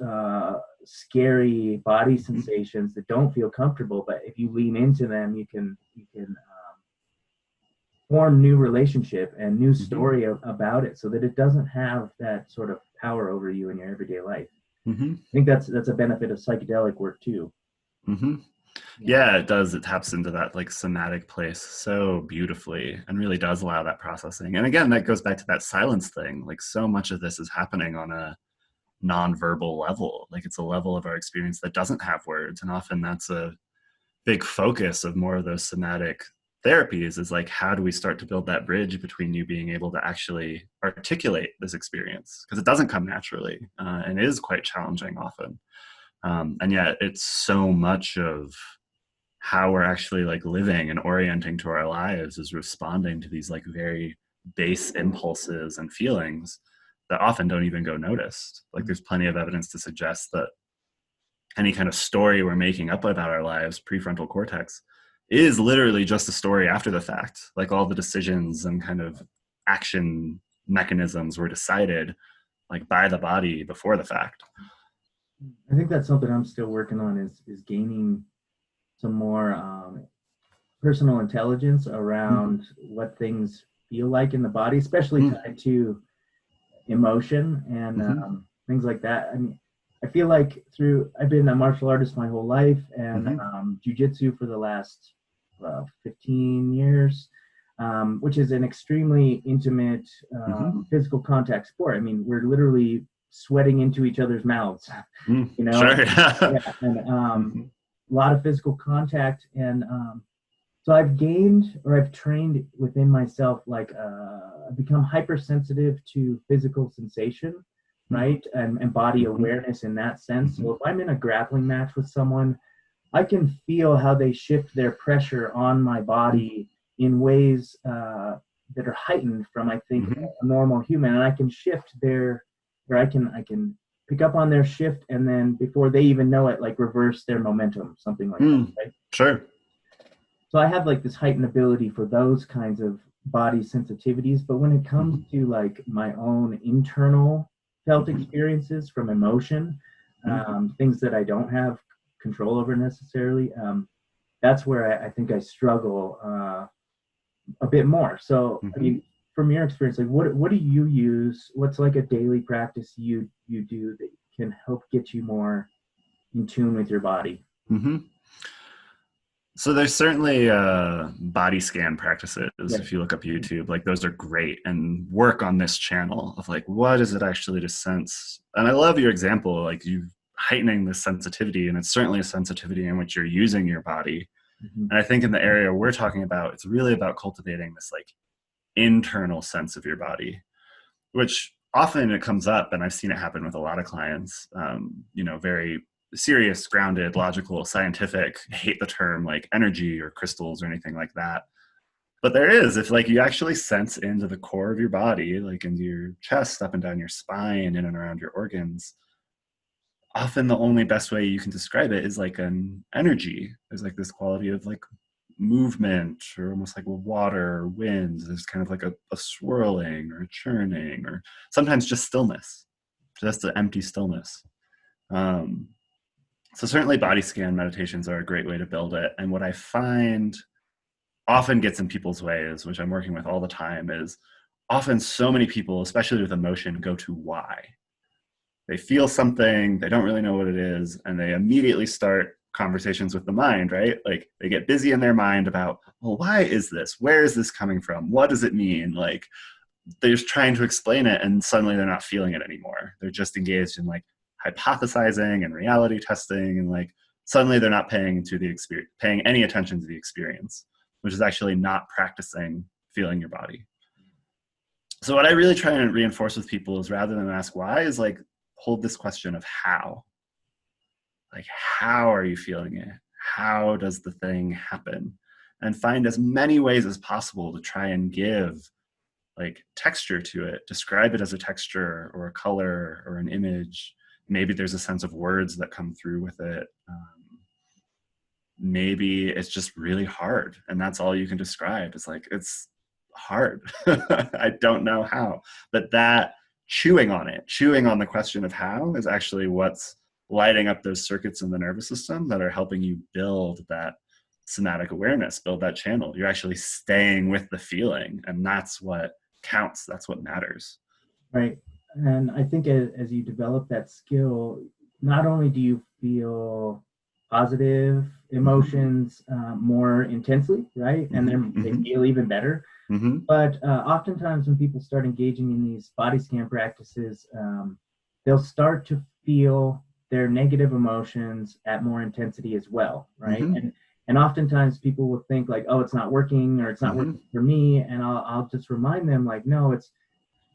scary body sensations that don't feel comfortable. But if you lean into them, you can form new relationship and new story about it, so that it doesn't have that sort of power over you in your everyday life. I think that's a benefit of psychedelic work too. Yeah, it does. It taps into that like somatic place so beautifully and really does allow that processing. And again, that goes back to that silence thing. Like so much of this is happening on a non-verbal level. Like it's a level of our experience that doesn't have words. And often that's a big focus of more of those somatic therapies, is like, how do we start to build that bridge between you being able to actually articulate this experience? Because it doesn't come naturally and is quite challenging often. And yet it's so much of how we're actually like living and orienting to our lives is responding to these like very base impulses and feelings that often don't even go noticed. Like there's plenty of evidence to suggest that any kind of story we're making up about our lives, prefrontal cortex, is literally just a story after the fact. Like all the decisions and kind of action mechanisms were decided like by the body before the fact. I think that's something I'm still working on is gaining some more personal intelligence around what things feel like in the body, especially tied to emotion and things like that. I mean, I feel like I've been a martial artist my whole life and jiu-jitsu for the last 15 years, which is an extremely intimate physical contact sport. I mean, we're literally sweating into each other's mouths, you know. Sure. Yeah, and a lot of physical contact, and so I've trained within myself, like I've become hypersensitive to physical sensation, right? And body awareness in that sense. So if I'm in a grappling match with someone, I can feel how they shift their pressure on my body in ways that are heightened from, I think, a normal human. And I can shift or I can pick up on their shift, and then before they even know it, like reverse their momentum, something like that, right? Sure. So I have like this heightened ability for those kinds of body sensitivities. But when it comes to like my own internal felt experiences from emotion, things that I don't have control over necessarily, that's where I think I struggle a bit more. So I mean, from your experience, like what do you use? What's like a daily practice you do that can help get you more in tune with your body? So there's certainly body scan practices. If you look up YouTube, like those are great, and work on this channel of like, what is it actually to sense? And I love your example, like you heightening this sensitivity, and it's certainly a sensitivity in which you're using your body. And I think in the area we're talking about, it's really about cultivating this like internal sense of your body, which often it comes up, and I've seen it happen with a lot of clients, very serious, grounded, logical, scientific, I hate the term like energy or crystals or anything like that. But there is, if like you actually sense into the core of your body, like into your chest, up and down your spine, in and around your organs, often the only best way you can describe it is like an energy. There's like this quality of like movement, or almost like water or wind. There's kind of like a swirling or a churning, or sometimes just stillness, just an empty stillness. So certainly body scan meditations are a great way to build it. And what I find often gets in people's ways, which I'm working with all the time, is often so many people, especially with emotion, go to why. They feel something, they don't really know what it is, and they immediately start conversations with the mind, right? Like they get busy in their mind about, well, why is this? Where is this coming from? What does it mean? Like they're just trying to explain it, and suddenly they're not feeling it anymore. They're just engaged in like hypothesizing and reality testing, and like suddenly they're not paying any attention to the experience, which is actually not practicing feeling your body. So what I really try and reinforce with people is, rather than ask why, is like hold this question of how. Like, how are you feeling it? How does the thing happen? And find as many ways as possible to try and give like texture to it, describe it as a texture or a color or an image. Maybe there's a sense of words that come through with it. Maybe it's just really hard, and that's all you can describe. It's like, it's hard. I don't know how. But that chewing on the question of how is actually what's lighting up those circuits in the nervous system that are helping you build that somatic awareness, build that channel. You're actually staying with the feeling, and that's what counts. That's what matters. Right. And I think as you develop that skill, not only do you feel positive emotions more intensely, right? And they feel even better. But oftentimes when people start engaging in these body scan practices, they'll start to feel their negative emotions at more intensity as well, right? And oftentimes people will think like, oh, it's not working, or it's not working for me. And I'll just remind them like, no, it's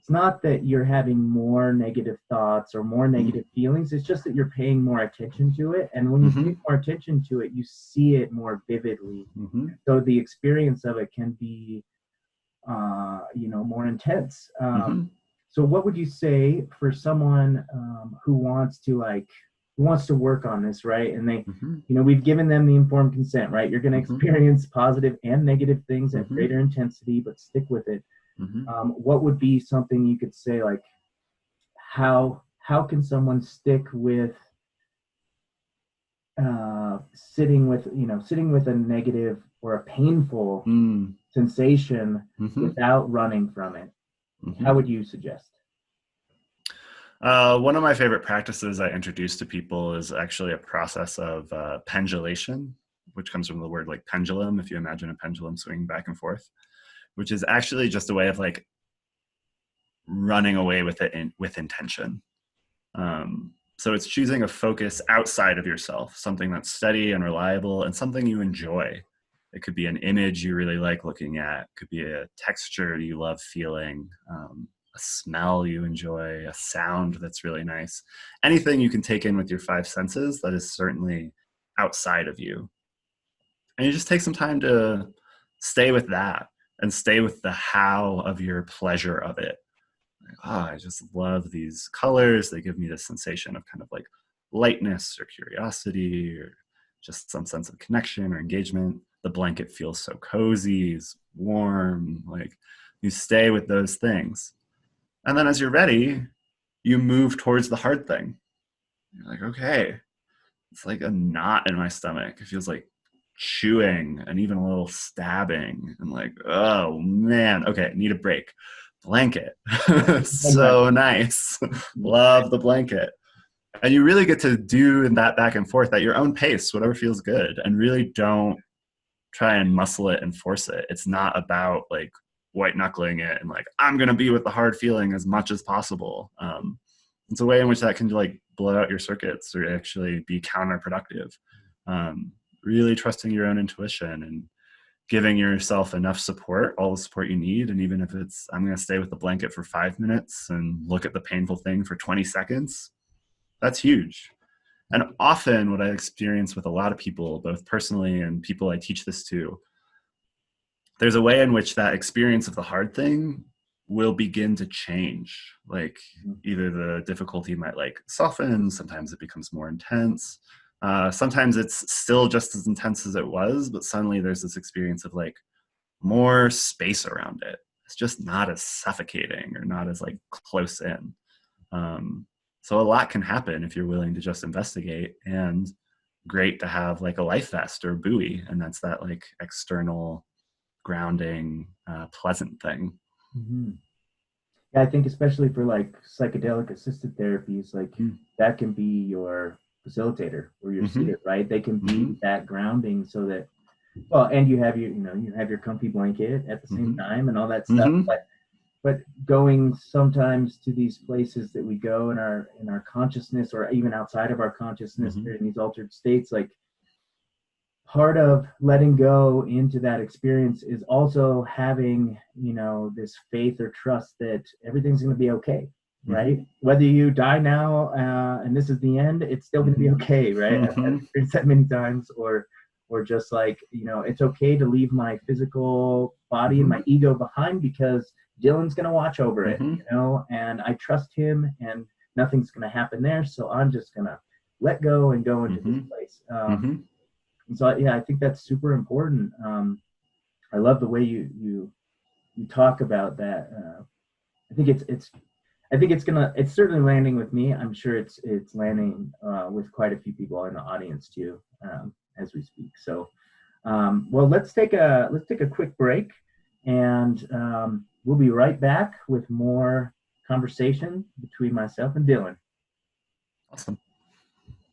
not that you're having more negative thoughts or more negative feelings. It's just that you're paying more attention to it. And when you pay more attention to it, you see it more vividly. So the experience of it can be, more intense. So what would you say for someone who wants to work on this, right? And they, we've given them the informed consent, right? You're going to experience positive and negative things at greater intensity, but stick with it. What would be something you could say, like, how can someone stick with sitting with a negative or a painful sensation without running from it? How would you suggest? One of my favorite practices I introduce to people is actually a process of pendulation, which comes from the word like pendulum. If you imagine a pendulum swinging back and forth, which is actually just a way of like running away with it with intention. So it's choosing a focus outside of yourself, something that's steady and reliable and something you enjoy. It could be an image you really like looking at. It could be a texture you love feeling. a smell you enjoy, a sound that's really nice. Anything you can take in with your five senses that is certainly outside of you. And you just take some time to stay with that and stay with the how of your pleasure of it. Like, I just love these colors. They give me this sensation of kind of like lightness or curiosity or just some sense of connection or engagement. The blanket feels so cozy, it's warm. Like, you stay with those things. And then as you're ready, you move towards the hard thing. You're like, okay, it's like a knot in my stomach. It feels like chewing and even a little stabbing. And like, oh man, okay, need a break. Blanket. So nice. Love the blanket. And you really get to do that back and forth at your own pace, whatever feels good. And really don't try and muscle it and force it. It's not about like white knuckling it and like, I'm going to be with the hard feeling as much as possible. It's a way in which that can like blow out your circuits or actually be counterproductive. Really trusting your own intuition and giving yourself enough support, all the support you need. And even if it's, I'm going to stay with the blanket for 5 minutes and look at the painful thing for 20 seconds, that's huge. And often what I experience with a lot of people, both personally and people I teach this to, there's a way in which that experience of the hard thing will begin to change. Like either the difficulty might like soften, sometimes it becomes more intense. Sometimes it's still just as intense as it was, but suddenly there's this experience of like more space around it. It's just not as suffocating or not as like close in. So a lot can happen if you're willing to just investigate, and great to have like a life vest or buoy. And that's that like external grounding, pleasant thing. Mm-hmm. Yeah, I think especially for like psychedelic assisted therapies, like that can be your facilitator or your seater, right? They can be that grounding so that, well, and you have your, you have your comfy blanket at the same time and all that stuff. But going sometimes to these places that we go in our consciousness or even outside of our consciousness in these altered states, like part of letting go into that experience is also having, this faith or trust that everything's going to be okay, right? Whether you die now and this is the end, it's still going to be okay, right? I've experienced that many times, or just like, it's okay to leave my physical body and my ego behind because Dylan's going to watch over it, and I trust him and nothing's going to happen there. So I'm just going to let go and go into this place. And so, yeah, I think that's super important. I love the way you talk about that. I think it's certainly landing with me. I'm sure it's landing with quite a few people in the audience too, as we speak. So, well, let's take a quick break, and we'll be right back with more conversation between myself and Dylan. Awesome.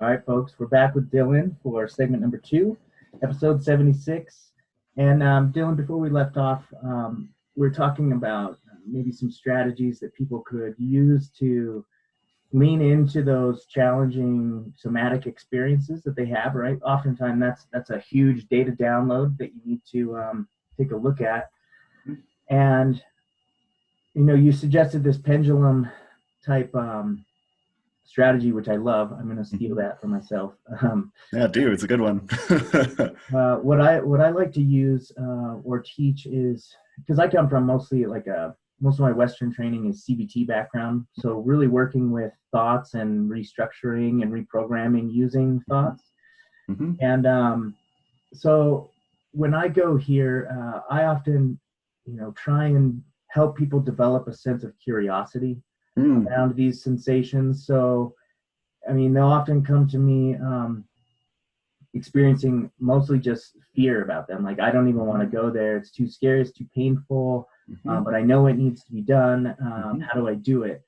All right, folks, we're back with Dylan for segment number 2, episode 76. And Dylan, before we left off, we're talking about maybe some strategies that people could use to lean into those challenging somatic experiences that they have, right? Oftentimes that's a huge data download that you need to take a look at. And, you suggested this pendulum type strategy, which I love. I'm going to steal that for myself. Yeah, do. It's a good one. What I like to use or teach is, because I come from most of my Western training is CBT background. So really working with thoughts and restructuring and reprogramming using thoughts. And so when I go here, I often, try and help people develop a sense of curiosity around these sensations. So, I mean, they'll often come to me experiencing mostly just fear about them. Like, I don't even want to go there. It's too scary. It's too painful. But I know it needs to be done. How do I do it?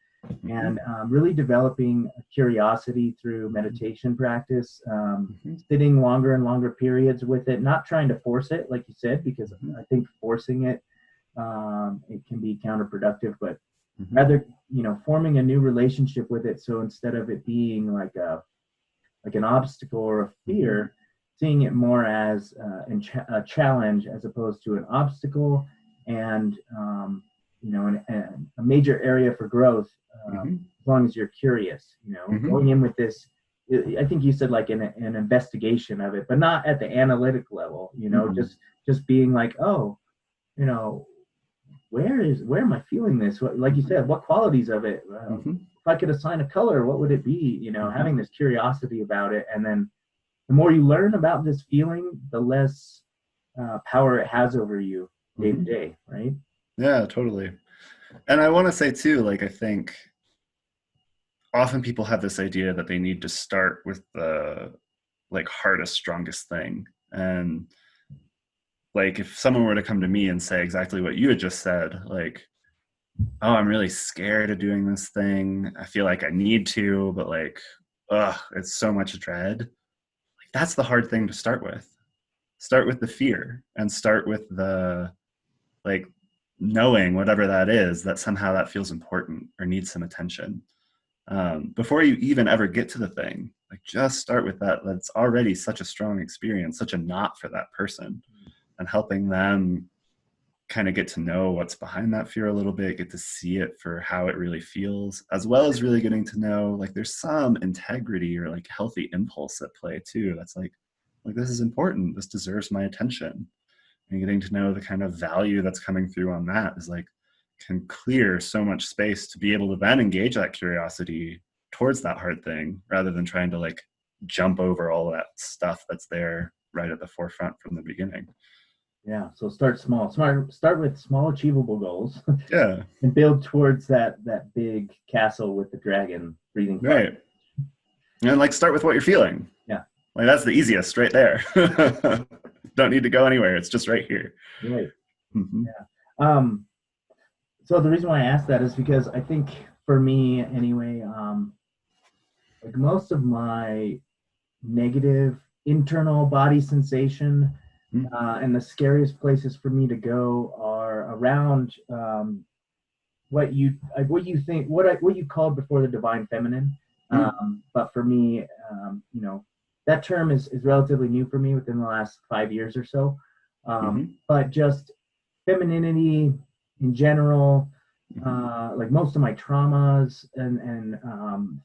And really developing a curiosity through meditation practice, sitting longer and longer periods with it, not trying to force it, like you said, because I think forcing it, it can be counterproductive, but rather, forming a new relationship with it. So instead of it being like an obstacle or a fear, seeing it more as a challenge as opposed to an obstacle, and a major area for growth, Mm-hmm. as long as you're curious, Mm-hmm. going in with this. I think you said like an investigation of it, but not at the analytic level, Mm-hmm. just being like, oh, where am I feeling this? What, like you said, what qualities of it? Mm-hmm. If I could assign a color, what would it be? Mm-hmm. Having this curiosity about it, and then the more you learn about this feeling, the less power it has over you day to day, right? Yeah, totally. And I want to say too, like, I think often people have this idea that they need to start with the like hardest, strongest thing. And like, if someone were to come to me and say exactly what you had just said, like, oh, I'm really scared of doing this thing. I feel like I need to, but like, it's so much dread. Like, that's the hard thing to start with. Start with the fear and start with the like knowing whatever that is, that somehow that feels important or needs some attention. Before you even ever get to the thing, like just start with that. That's already such a strong experience, such a knot for that person, and helping them kind of get to know what's behind that fear a little bit, get to see it for how it really feels, as well as really getting to know like there's some integrity or like healthy impulse at play too. That's like this is important. This deserves my attention. And getting to know the kind of value that's coming through on that is like can clear so much space to be able to then engage that curiosity towards that hard thing rather than trying to like jump over all of that stuff that's there right at the forefront from the beginning. Yeah. So start small. Start with small, achievable goals. Yeah. And build towards that big castle with the dragon breathing fire. Right. And like start with what you're feeling. Yeah. Like that's the easiest right there. Don't need to go anywhere. It's just right here. Right. Mm-hmm. Yeah. So the reason why I asked that is because I think for me anyway, like most of my negative internal body sensation and the scariest places for me to go are around what you think, what you called before the divine feminine. But for me, that term is relatively new for me within the last 5 years or so. But just femininity in general, like most of my traumas and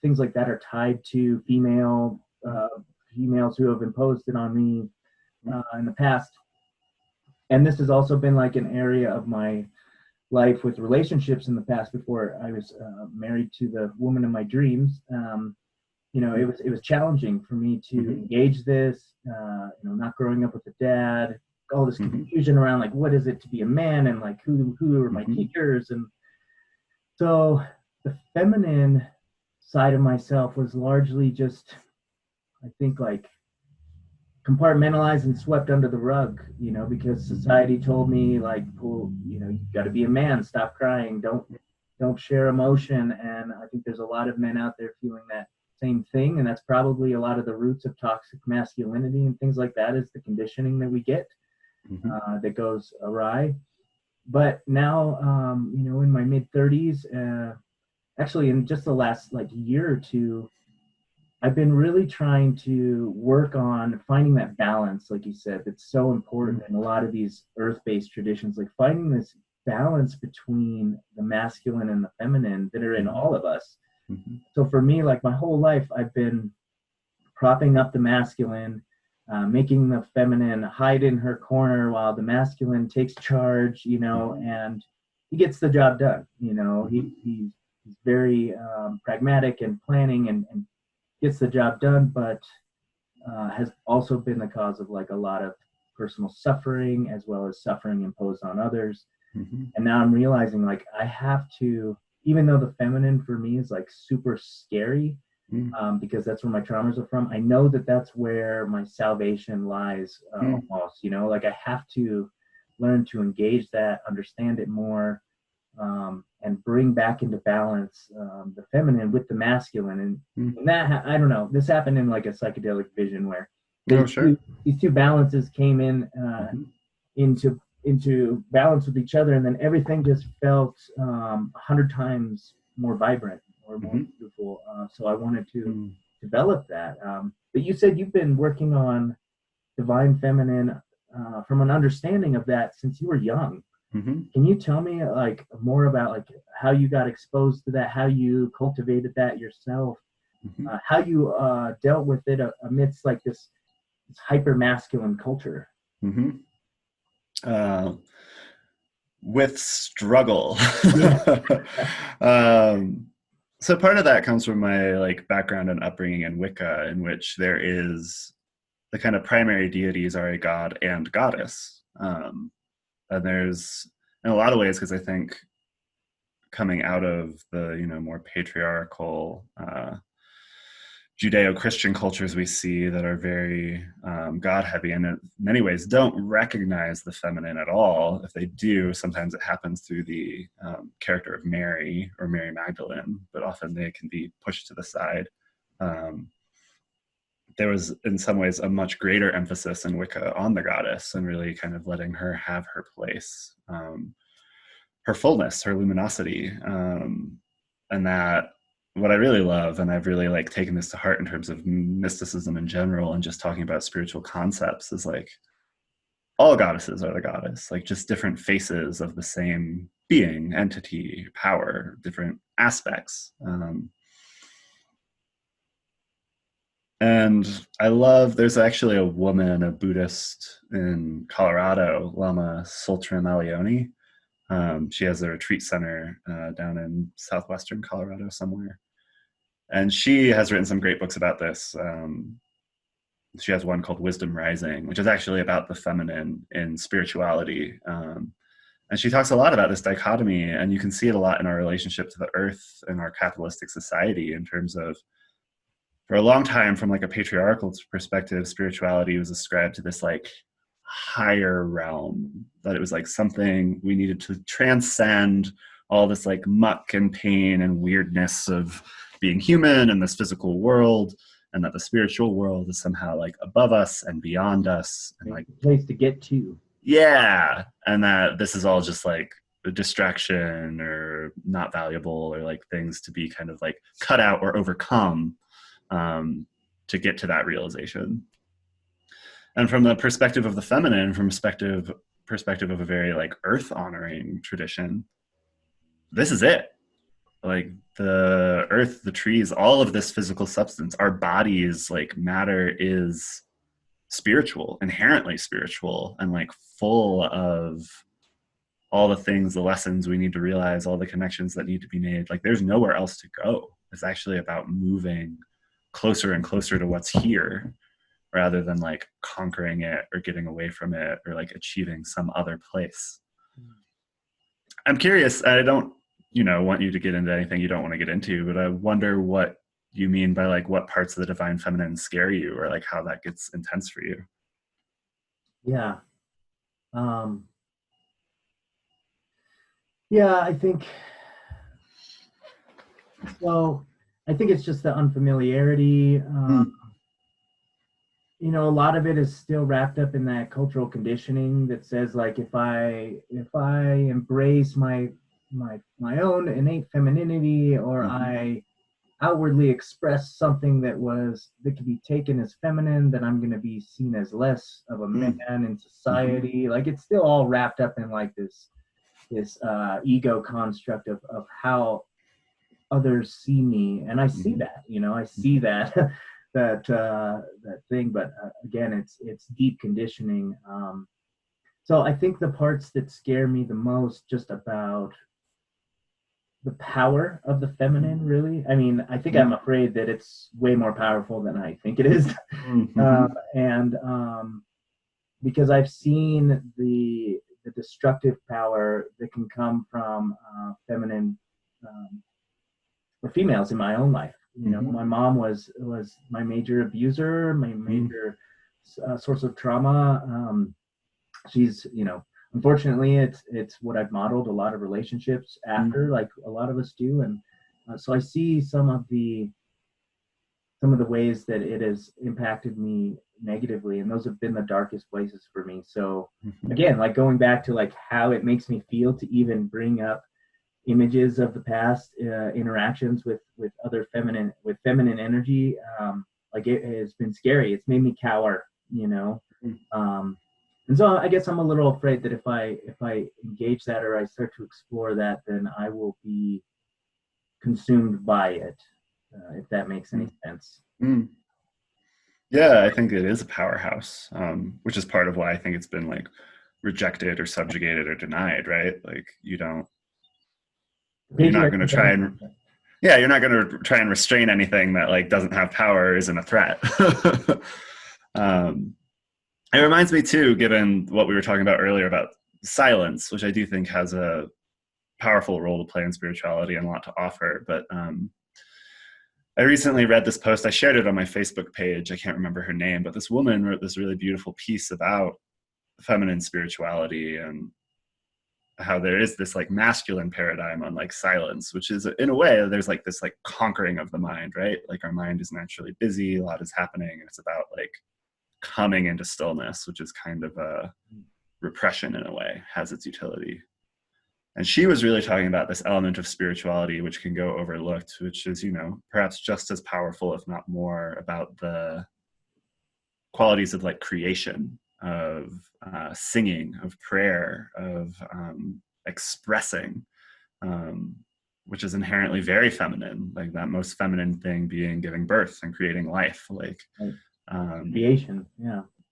things like that are tied to females who have imposed it on me in the past. And this has also been like an area of my life with relationships in the past before I was married to the woman of my dreams. It was challenging for me to engage this, not growing up with a dad, all this confusion around like, what is it to be a man? And like, who are my teachers? And so the feminine side of myself was largely just, I think, like compartmentalized and swept under the rug, because society told me like, well, you got to be a man, stop crying, don't share emotion. And I think there's a lot of men out there feeling that same thing, and that's probably a lot of the roots of toxic masculinity and things like that, is the conditioning that we get that goes awry. But now, in my mid 30s, actually in just the last like year or two, I've been really trying to work on finding that balance, like you said, that's so important in a lot of these earth-based traditions, like finding this balance between the masculine and the feminine that are in all of us. So for me, like my whole life, I've been propping up the masculine, making the feminine hide in her corner while the masculine takes charge, and he gets the job done. He's very pragmatic and planning and gets the job done, but has also been the cause of like a lot of personal suffering as well as suffering imposed on others. And now I'm realizing like I have to, even though the feminine for me is like super scary, because that's where my traumas are from, I know that that's where my salvation lies almost, like I have to learn to engage that, understand it more, and bring back into balance the feminine with the masculine. And that, I don't know, this happened in like a psychedelic vision where these two balances came in into balance with each other, and then everything just felt 100 times more vibrant or more beautiful. So I wanted to develop that. But you said you've been working on divine feminine from an understanding of that since you were young. Mm-hmm. Can you tell me like more about like how you got exposed to that, how you cultivated that yourself, Mm-hmm. how you dealt with it amidst like this hyper masculine culture? Mm-hmm. With struggle. Yeah. So part of that comes from my like background and upbringing in Wicca, in which there is the kind of primary deities are a god and goddess. And there's in a lot of ways, because I think coming out of the more patriarchal Judeo-Christian cultures we see that are very God-heavy and in many ways don't recognize the feminine at all. If they do, sometimes it happens through the character of Mary or Mary Magdalene, but often they can be pushed to the side. There was, in some ways, a much greater emphasis in Wicca on the goddess and really kind of letting her have her place, her fullness, her luminosity, and that what I really love, and I've really like taken this to heart in terms of mysticism in general and just talking about spiritual concepts, is like all goddesses are the goddess, like just different faces of the same being, entity, power, different aspects. And I love, there's actually a woman, a Buddhist in Colorado, Lama Soltram Alioni. She has a retreat center down in southwestern Colorado somewhere. And she has written some great books about this. She has one called Wisdom Rising, which is actually about the feminine in spirituality. And she talks a lot about this dichotomy, and you can see it a lot in our relationship to the earth and our capitalistic society in terms of, for a long time, from like a patriarchal perspective, spirituality was ascribed to this like higher realm, that it was like something we needed to transcend all this like muck and pain and weirdness of being human in this physical world, and that the spiritual world is somehow like above us and beyond us and like a place to get to. Yeah. And that this is all just like a distraction or not valuable, or like things to be kind of like cut out or overcome to get to that realization. And from the perspective of the feminine, from perspective of a very like earth honoring tradition, this is it. Like the earth, the trees, all of this physical substance, our bodies, like matter is spiritual, inherently spiritual, and like full of all the things, the lessons we need to realize, all the connections that need to be made. Like there's nowhere else to go. It's actually about moving closer and closer to what's here, rather than like conquering it or getting away from it or like achieving some other place. I'm curious, I don't want you to get into anything you don't want to get into, but I wonder what you mean by like what parts of the divine feminine scare you, or like how that gets intense for you. Yeah. Yeah, I think so. I think it's just the unfamiliarity. A lot of it is still wrapped up in that cultural conditioning that says like if I embrace my own innate femininity, or I outwardly express something that could be taken as feminine, then I'm going to be seen as less of a man in society. Like it's still all wrapped up in like this ego construct of how others see me, and I see that. I see that that thing, but again, it's deep conditioning. So I think the parts that scare me the most just about the power of the feminine, really. I mean, I think I'm afraid that it's way more powerful than I think it is. And because I've seen the destructive power that can come from feminine or females in my own life. My mom was my major abuser, my major source of trauma. She's, unfortunately, it's what I've modeled a lot of relationships after, like a lot of us do, and so I see some of the ways that it has impacted me negatively, and those have been the darkest places for me. So again, like going back to like how it makes me feel to even bring up images of the past interactions with other feminine energy, like it has been scary. It's made me cower, And so I guess I'm a little afraid that if I engage that or I start to explore that, then I will be consumed by it, if that makes any sense. Mm. Yeah, I think it is a powerhouse, which is part of why I think it's been like rejected or subjugated or denied, right? Like you're not going to try and you're not going to try and restrain anything that like doesn't have power or isn't a threat. It reminds me too, given what we were talking about earlier about silence, which I do think has a powerful role to play in spirituality and a lot to offer. But I recently read this post. I shared it on my Facebook page. I can't remember her name, but this woman wrote this really beautiful piece about feminine spirituality and how there is this like masculine paradigm on like silence, which is in a way there's like this like conquering of the mind, right? Like our mind is naturally busy, a lot is happening, and it's about like coming into stillness, which is kind of a repression in a way, has its utility. And she was really talking about this element of spirituality, which can go overlooked, which is, you know, perhaps just as powerful, if not more, about the qualities of like creation, of singing, of prayer, of expressing, which is inherently very feminine, like that most feminine thing being giving birth and creating life, like creation.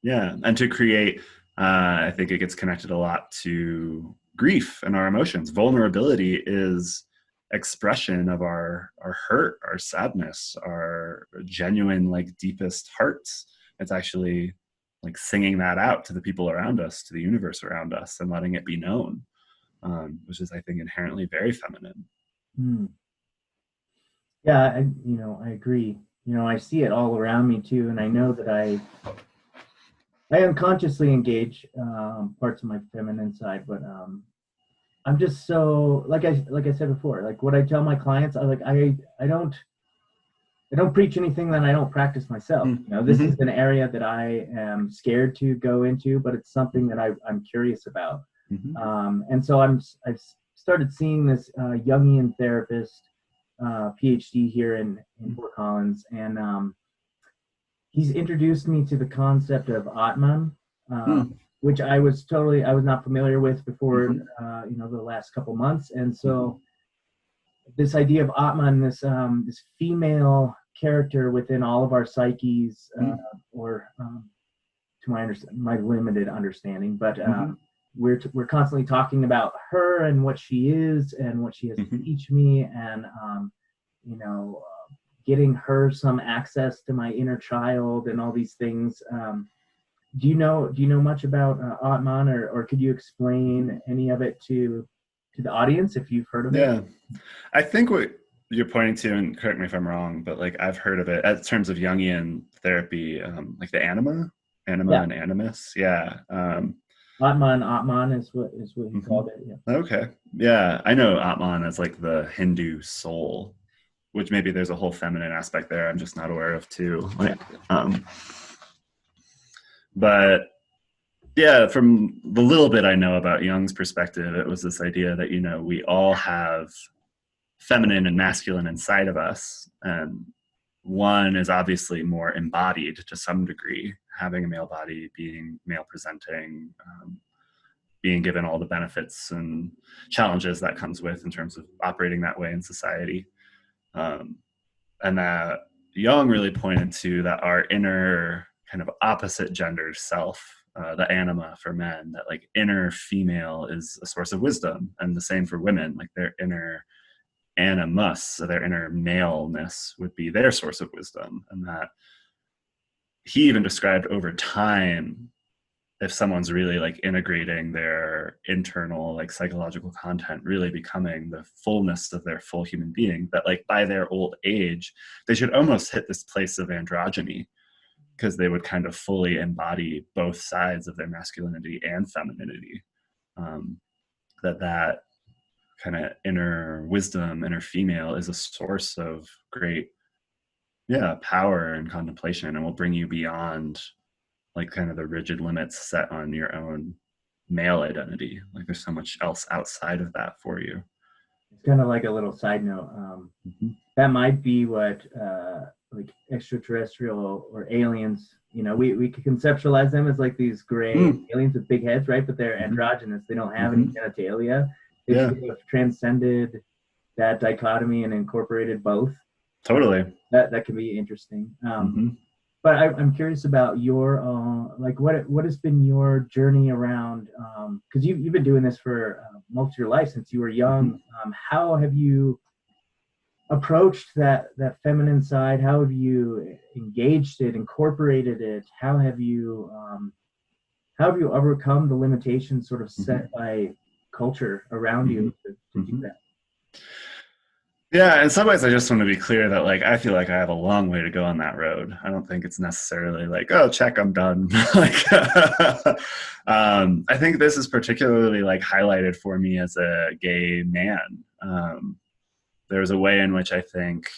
Yeah. And to create, I think it gets connected a lot to grief and our emotions. Vulnerability is expression of our hurt, our sadness, our genuine like deepest hearts. It's actually like singing that out to the people around us, to the universe around us, and letting it be known, which is, I think, inherently very feminine. Yeah, I agree. I see it all around me too, and I know that I unconsciously engage parts of my feminine side, but I'm just so like I said before, like what I tell my clients, I don't preach anything that I don't practice myself. This is an area that I am scared to go into, but it's something that I'm curious about. And so I've started seeing this Jungian therapist, PhD here in Fort Collins, and he's introduced me to the concept of Atman, which I was not familiar with before, the last couple months. And so this idea of Atman, this female character within all of our psyches, or to my limited understanding, but we're constantly talking about her and what she is and what she has to teach me, and getting her some access to my inner child and all these things. Do you know much about Atman, or could you explain any of it to the audience if you've heard of it? Yeah, I think what you're pointing to, and correct me if I'm wrong, but like I've heard of it in terms of Jungian therapy, like the anima and animus. Yeah. Atman is what he called it. Yeah. Okay. Yeah, I know Atman as like the Hindu soul, which maybe there's a whole feminine aspect there I'm just not aware of too. Like, but yeah, from the little bit I know about Jung's perspective, it was this idea that, we all have feminine and masculine inside of us. And one is obviously more embodied to some degree, having a male body, being male presenting, being given all the benefits and challenges that comes with in terms of operating that way in society. And that Jung really pointed to that our inner kind of opposite gender self, the anima for men, that like inner female is a source of wisdom, and the same for women, like their inner animus, so their inner maleness would be their source of wisdom. And that he even described over time, if someone's really like integrating their internal like psychological content, really becoming the fullness of their full human being, that like by their old age, they should almost hit this place of androgyny, because they would kind of fully embody both sides of their masculinity and femininity. That kind of inner wisdom, inner female, is a source of great, power and contemplation, and will bring you beyond like kind of the rigid limits set on your own male identity. Like there's so much else outside of that for you. It's kind of like a little side note. That might be what like extraterrestrial or aliens we could conceptualize them as like these gray aliens with big heads, right? But they're androgynous. They don't have any genitalia. They sort of transcended that dichotomy and incorporated both. Totally. That can be interesting. But I'm curious about your like what has been your journey around, because you've been doing this for most of your life since you were young. How have you approached that feminine side? How have you engaged it, incorporated it? How have you overcome the limitations sort of set by culture around you to do that? Yeah, in some ways I just want to be clear that like I feel like I have a long way to go on that road. I don't think it's necessarily like, oh, check, I'm done. Like I think this is particularly like highlighted for me as a gay man. There's a way in which I think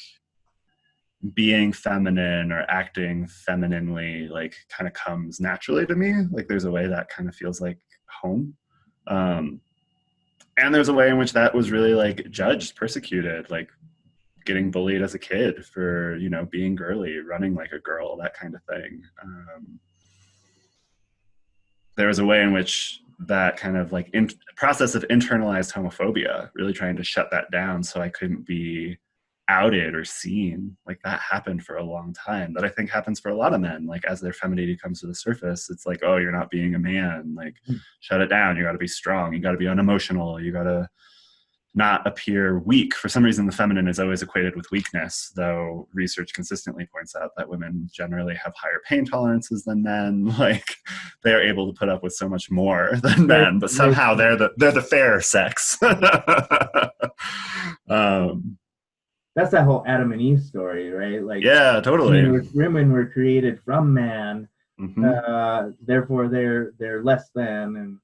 being feminine or acting femininely like kind of comes naturally to me. Like there's a way that kind of feels like home. And there's a way in which that was really like judged, persecuted, like getting bullied as a kid for, being girly, running like a girl, that kind of thing. There was a way in which that kind of like process of internalized homophobia, really trying to shut that down so I couldn't be outed or seen, like that happened for a long time. That I think happens for a lot of men. Like as their femininity comes to the surface, it's like, oh, you're not being a man, like shut it down. You got to be strong. You got to be unemotional. You got to not appear weak. For some reason, the feminine is always equated with weakness, though research consistently points out that women generally have higher pain tolerances than men. Like they are able to put up with so much more than men, but somehow they're the fair sex. That's that whole Adam and Eve story, right? Like, yeah, totally. Women were created from man, therefore they're less than, and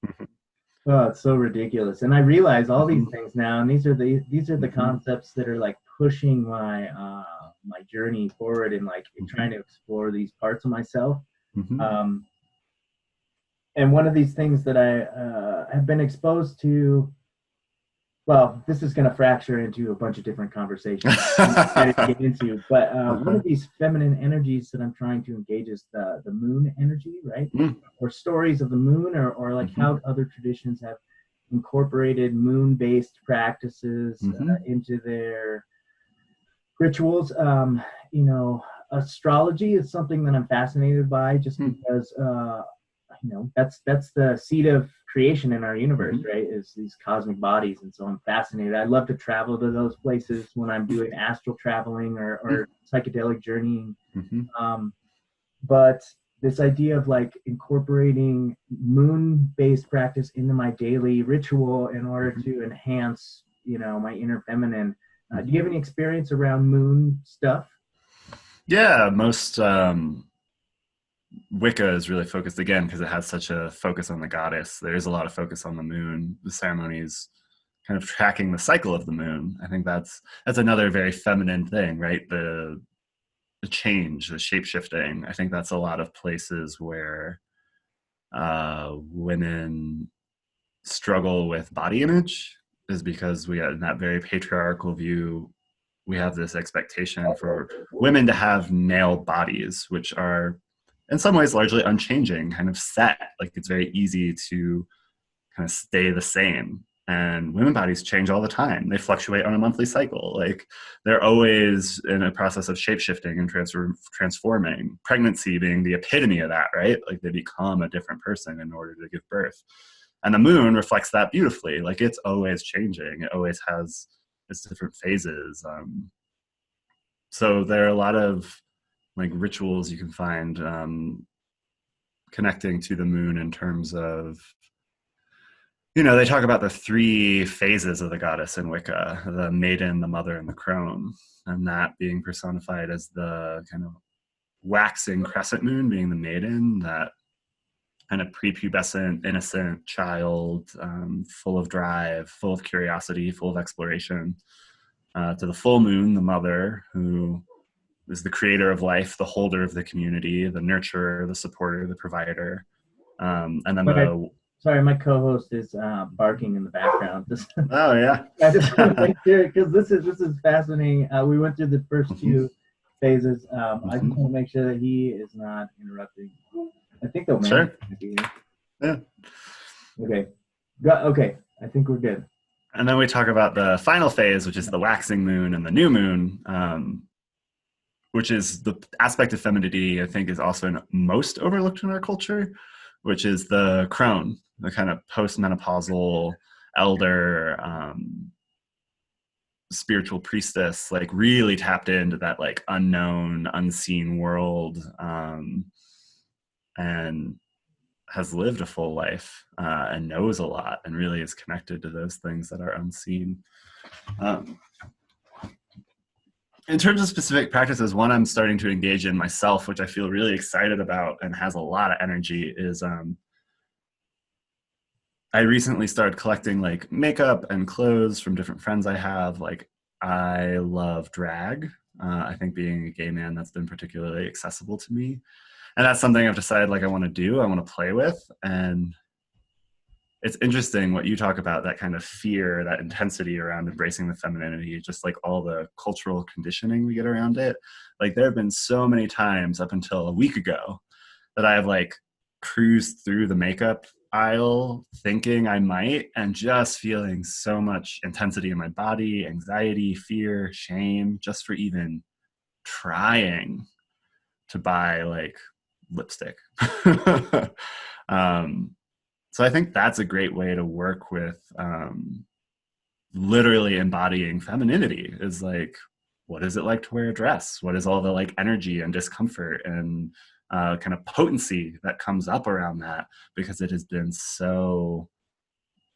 oh, it's so ridiculous. And I realize all these things now, and these are the concepts that are like pushing my my journey forward and like trying to explore these parts of myself. And one of these things that I have been exposed to. Well, this is going to fracture into a bunch of different conversations to get into, but one of these feminine energies that I'm trying to engage is the moon energy, right? Or stories of the moon, or like how other traditions have incorporated moon-based practices into their rituals. Astrology is something that I'm fascinated by, just because that's the seed of creation in our universe, right? Is these cosmic bodies, and so I'm fascinated. I love to travel to those places when I'm doing astral traveling or psychedelic journeying. But this idea of like incorporating moon-based practice into my daily ritual in order to enhance, my inner feminine. Do you have any experience around moon stuff? Yeah, most Wicca is really focused, again, because it has such a focus on the goddess. There is a lot of focus on the moon. The ceremonies kind of tracking the cycle of the moon. I think that's another very feminine thing, right? The change, the shape-shifting. I think that's a lot of places where women struggle with body image, is because we have, in that very patriarchal view, we have this expectation for women to have male bodies, which are in some ways largely unchanging, kind of set. Like it's very easy to kind of stay the same. And women bodies change all the time. They fluctuate on a monthly cycle. Like they're always in a process of shape-shifting and transforming. Pregnancy being the epitome of that, right? Like they become a different person in order to give birth. And the moon reflects that beautifully. Like it's always changing. It always has its different phases. So there are a lot of like rituals you can find connecting to the moon in terms of, they talk about the three phases of the goddess in Wicca: the maiden, the mother, and the crone, and that being personified as the kind of waxing crescent moon being the maiden, that kind of prepubescent, innocent child, full of drive, full of curiosity, full of exploration, to the full moon, the mother, who is the creator of life, the holder of the community, the nurturer, the supporter, the provider. And then sorry, my co-host is barking in the background. Oh yeah. I just want to make sure, because this is fascinating. We went through the first two phases. I just want to make sure that he is not interrupting. I think they'll manage to be here. Yeah. Okay. Okay. I think we're good. And then we talk about the final phase, which is the waxing moon and the new moon, which is the aspect of femininity I think is also most overlooked in our culture, which is the crone, the kind of postmenopausal elder, spiritual priestess, like really tapped into that like unknown, unseen world, and has lived a full life, and knows a lot and really is connected to those things that are unseen. In terms of specific practices, one I'm starting to engage in myself, which I feel really excited about and has a lot of energy, is I recently started collecting like makeup and clothes from different friends I have. Like, I love drag. I think being a gay man, that's been particularly accessible to me. And that's something I've decided like I want to do, I want to play with. And it's interesting what you talk about, that kind of fear, that intensity around embracing the femininity, just like all the cultural conditioning we get around it. Like, there have been so many times up until a week ago that I have like cruised through the makeup aisle thinking I might, and just feeling so much intensity in my body, anxiety, fear, shame, just for even trying to buy like lipstick. So I think that's a great way to work with literally embodying femininity, is like, what is it like to wear a dress? What is all the like energy and discomfort and kind of potency that comes up around that, because it has been so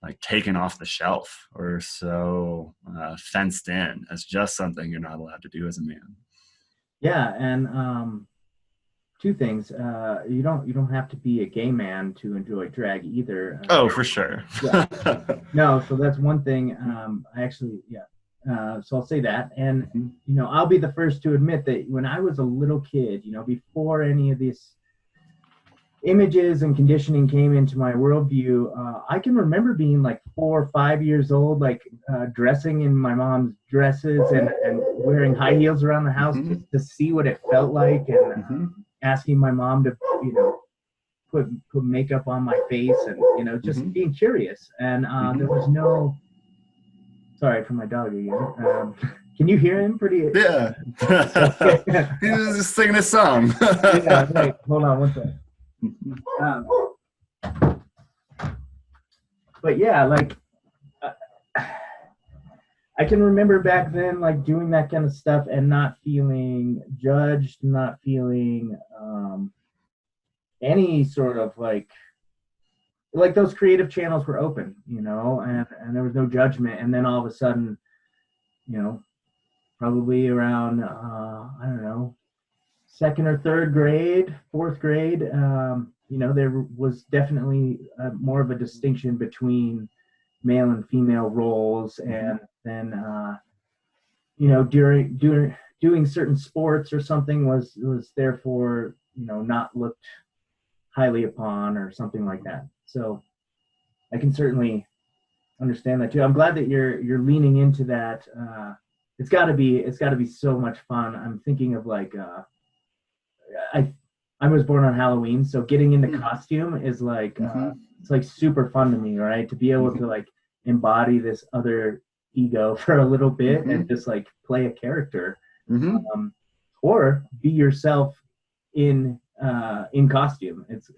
like taken off the shelf, or so fenced in as just something you're not allowed to do as a man. Yeah, and two things. You don't have to be a gay man to enjoy drag either. Oh, for sure. Yeah. No, so that's one thing. I actually, so I'll say that. And, you know, I'll be the first to admit that when I was a little kid, you know, before any of these images and conditioning came into my worldview, I can remember being like 4 or 5 years old, like dressing in my mom's dresses and wearing high heels around the house just to see what it felt like, and asking my mom to, you know, put makeup on my face, and, you know, just being curious. And there was no, sorry for my dog again. Can you hear him pretty? Yeah. He was just singing a song. Yeah, wait, hold on one second. But yeah, like I can remember back then, like doing that kind of stuff and not feeling judged, not feeling any sort of like those creative channels were open, you know, and there was no judgment. And then all of a sudden, you know, probably around I don't know, 2nd or 3rd grade, 4th grade, you know, there was definitely more of a distinction between male and female roles. And then, you know, doing certain sports or something was therefore, you know, not looked highly upon or something like that. So I can certainly understand that too. I'm glad that you're leaning into that. It's got to be so much fun. I'm thinking of like, I was born on Halloween, so getting into costume is like it's like super fun to me, right? To be able to like embody this other ego for a little bit and just like play a character, or be yourself in costume. It's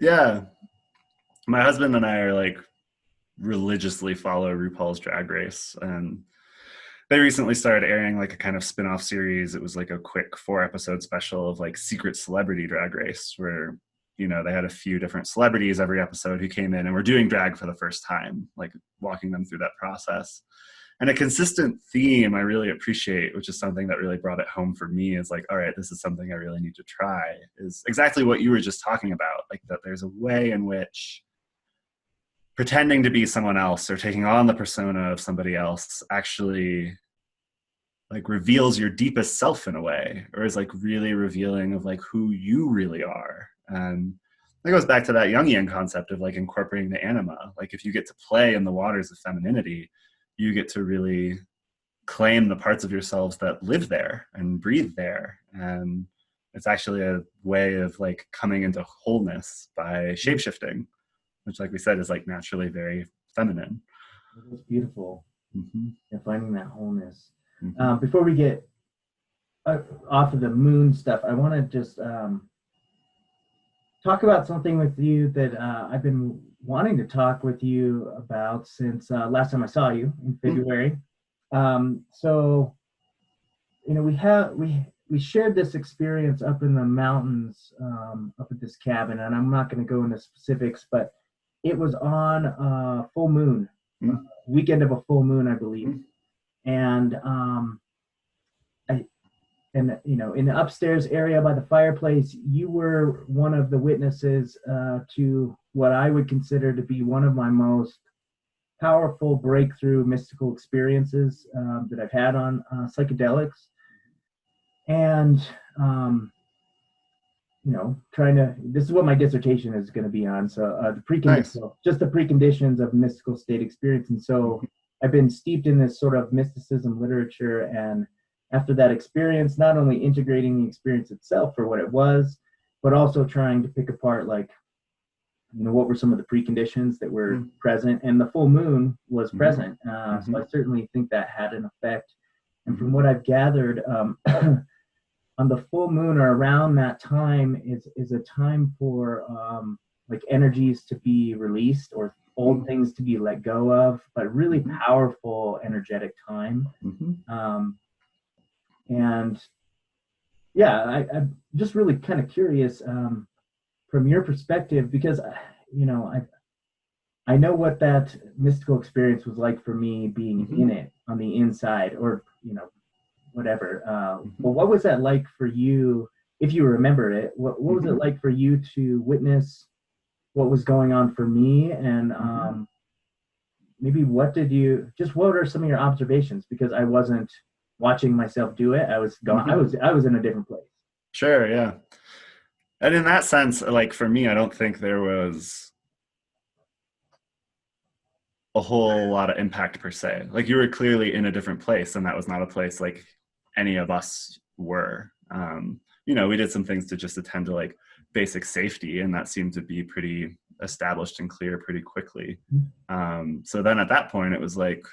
My husband and I are like religiously follow RuPaul's Drag Race, and they recently started airing like a kind of spin-off series. It was like a quick 4-episode special of like secret celebrity drag race, where, you know, they had a few different celebrities every episode who came in and were doing drag for the first time, like walking them through that process. And a consistent theme I really appreciate, which is something that really brought it home for me, is like, all right, this is something I really need to try, is exactly what you were just talking about. Like, that there's a way in which pretending to be someone else or taking on the persona of somebody else actually like reveals your deepest self in a way, or is like really revealing of like who you really are. And that goes back to that Jungian concept of like incorporating the anima. Like, if you get to play in the waters of femininity, you get to really claim the parts of yourselves that live there and breathe there. And it's actually a way of like coming into wholeness by shapeshifting, which, like we said, is like naturally very feminine. It's beautiful. Mm-hmm. And finding that wholeness. Mm-hmm. Before we get off of the moon stuff, I want to just talk about something with you that I've been wanting to talk with you about since last time I saw you in February. So, you know, we shared this experience up in the mountains, up at this cabin, and I'm not going to go into specifics, but it was on a full moon, weekend of a full moon, I believe. And you know, in the upstairs area by the fireplace, you were one of the witnesses to what I would consider to be one of my most powerful breakthrough mystical experiences that I've had on psychedelics. And you know, this is what my dissertation is going to be on. So the preconditions, just the preconditions of mystical state experience. And so I've been steeped in this sort of mysticism literature, and after that experience, not only integrating the experience itself for what it was, but also trying to pick apart, like, you know, what were some of the preconditions that were present, and the full moon was present. So I certainly think that had an effect. And from what I've gathered, on the full moon or around that time is a time for like energies to be released or old things to be let go of, but really powerful energetic time. And yeah, I'm just really kind of curious from your perspective, because, you know, I know what that mystical experience was like for me being in it on the inside, or, you know, whatever. But what was that like for you, if you remember it? What was it like for you to witness what was going on for me? And maybe what are some of your observations? Because I wasn't watching myself do it. I was going, I was in a different place. Sure, yeah. And in that sense, like for me, I don't think there was a whole lot of impact per se. Like you were clearly in a different place, and that was not a place like any of us were. You know, we did some things to just attend to like basic safety, and that seemed to be pretty established and clear pretty quickly. So then at that point, it was like,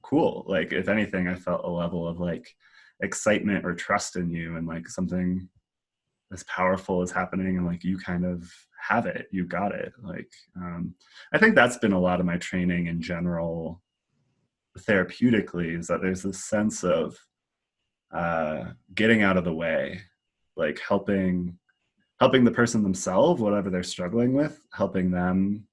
cool. Like if anything, I felt a level of like excitement or trust in you, and like something as powerful is happening, and like you kind of have it, you got it. Like I think that's been a lot of my training in general therapeutically, is that there's this sense of getting out of the way, like helping the person themselves, whatever they're struggling with, helping them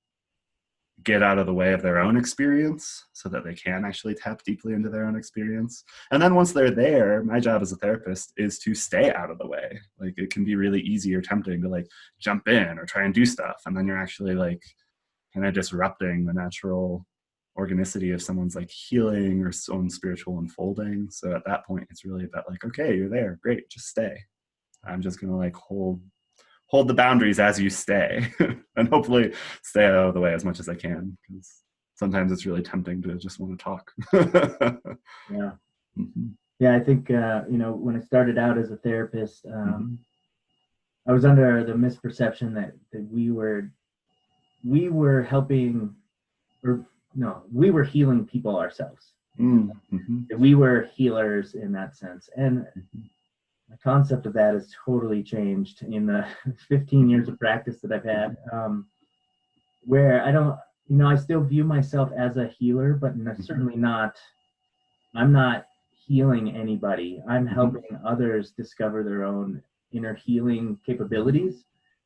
get out of the way of their own experience so that they can actually tap deeply into their own experience. And then once they're there, my job as a therapist is to stay out of the way. Like it can be really easy or tempting to like jump in or try and do stuff, and then you're actually like kind of disrupting the natural organicity of someone's like healing or own spiritual unfolding. So at that point, it's really about like, okay, you're there, great, just stay. I'm just gonna like hold the boundaries as you stay, and hopefully stay out of the way as much as I can, because sometimes it's really tempting to just want to talk. Yeah. Yeah, I think, you know, when I started out as a therapist, I was under the misperception that we were helping, or no, we were healing people ourselves. That we were healers in that sense. And my concept of that has totally changed in the 15 years of practice that I've had, where I don't, you know, I still view myself as a healer, but certainly not, I'm not healing anybody. I'm helping others discover their own inner healing capabilities,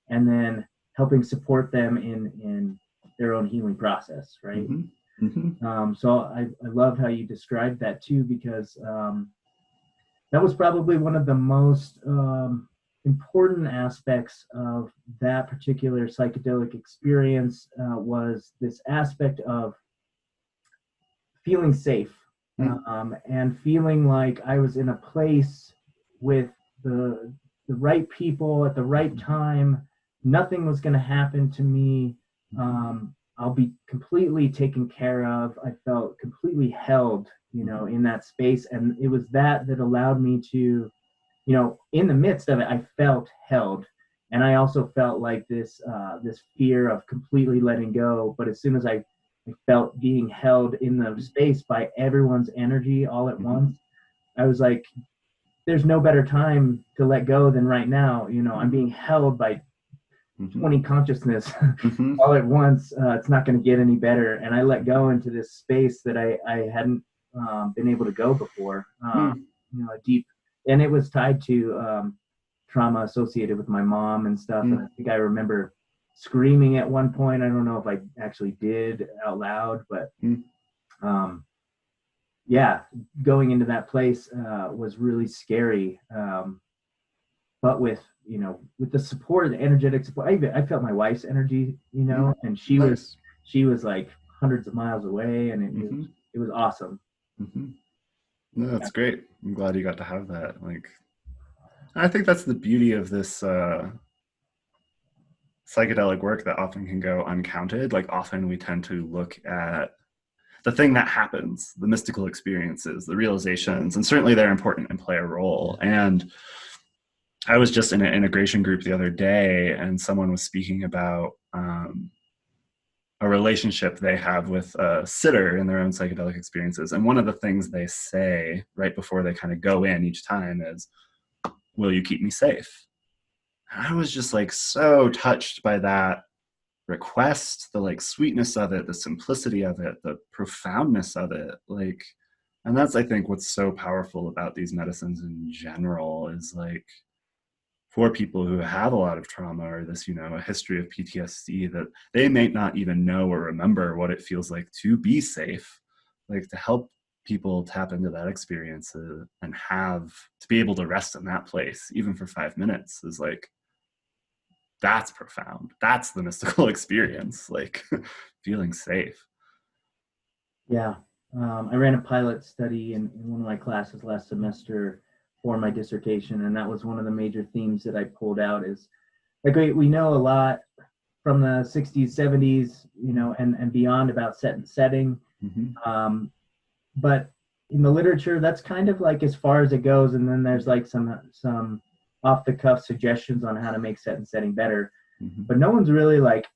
and then helping support them in their own healing process, right? So I love how you described that too, because that was probably one of the most important aspects of that particular psychedelic experience, was this aspect of feeling safe, and feeling like I was in a place with the right people at the right time. Nothing was going to happen to me I'll be completely taken care of. I felt completely held, in that space. And it was that allowed me to, in the midst of it, I felt held. And I also felt like this fear of completely letting go. But as soon as I felt being held in the space by everyone's energy all at once, I was like, there's no better time to let go than right now. I'm being held by 20 consciousness all at once. It's not going to get any better. And I let go into this space that I hadn't been able to go before. A deep, and it was tied to trauma associated with my mom and stuff. And I think I remember screaming at one point. I don't know if I actually did out loud, but going into that place was really scary. But with the support, the energetic support, I felt my wife's energy, and she was like hundreds of miles away, and it was awesome. No, that's great. I'm glad you got to have that. Like, I think that's the beauty of this psychedelic work that often can go uncounted. Like, often we tend to look at the thing that happens, the mystical experiences, the realizations, and certainly they're important and play a role. And I was just in an integration group the other day, and someone was speaking about a relationship they have with a sitter in their own psychedelic experiences. And one of the things they say right before they kind of go in each time is, "Will you keep me safe?" And I was just like so touched by that request, the like sweetness of it, the simplicity of it, the profoundness of it. Like, and that's, I think, what's so powerful about these medicines in general is like, for people who have a lot of trauma or this, a history of PTSD, that they may not even know or remember what it feels like to be safe, like to help people tap into that experience and to be able to rest in that place, even for 5 minutes, is like, that's profound. That's the mystical experience, like feeling safe. Yeah. I ran a pilot study in one of my classes last semester for my dissertation, and that was one of the major themes that I pulled out is, like, we know a lot from the 60s, 70s, and beyond about set and setting. But in the literature, that's kind of like as far as it goes. And then there's like some off the cuff suggestions on how to make set and setting better. But no one's really like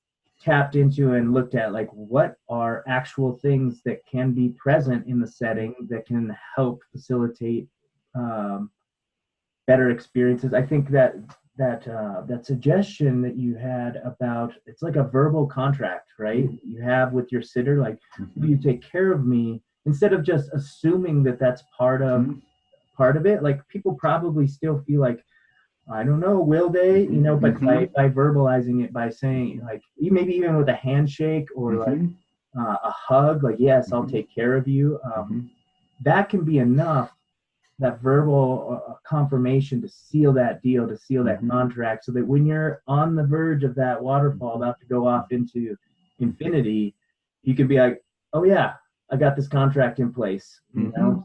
tapped into and looked at like what are actual things that can be present in the setting that can help facilitate better experiences. I think that suggestion that you had about, it's like a verbal contract, right? You have with your sitter, like, will you take care of me? Instead of just assuming that that's part of it. Like, people probably still feel like, I don't know, will they? But by verbalizing it, by saying, like, maybe even with a handshake or like a hug, like, yes, I'll take care of you. That can be enough, that verbal confirmation, to seal that deal, to seal that contract, so that when you're on the verge of that waterfall about to go off into infinity, you can be like, oh yeah, I got this contract in place,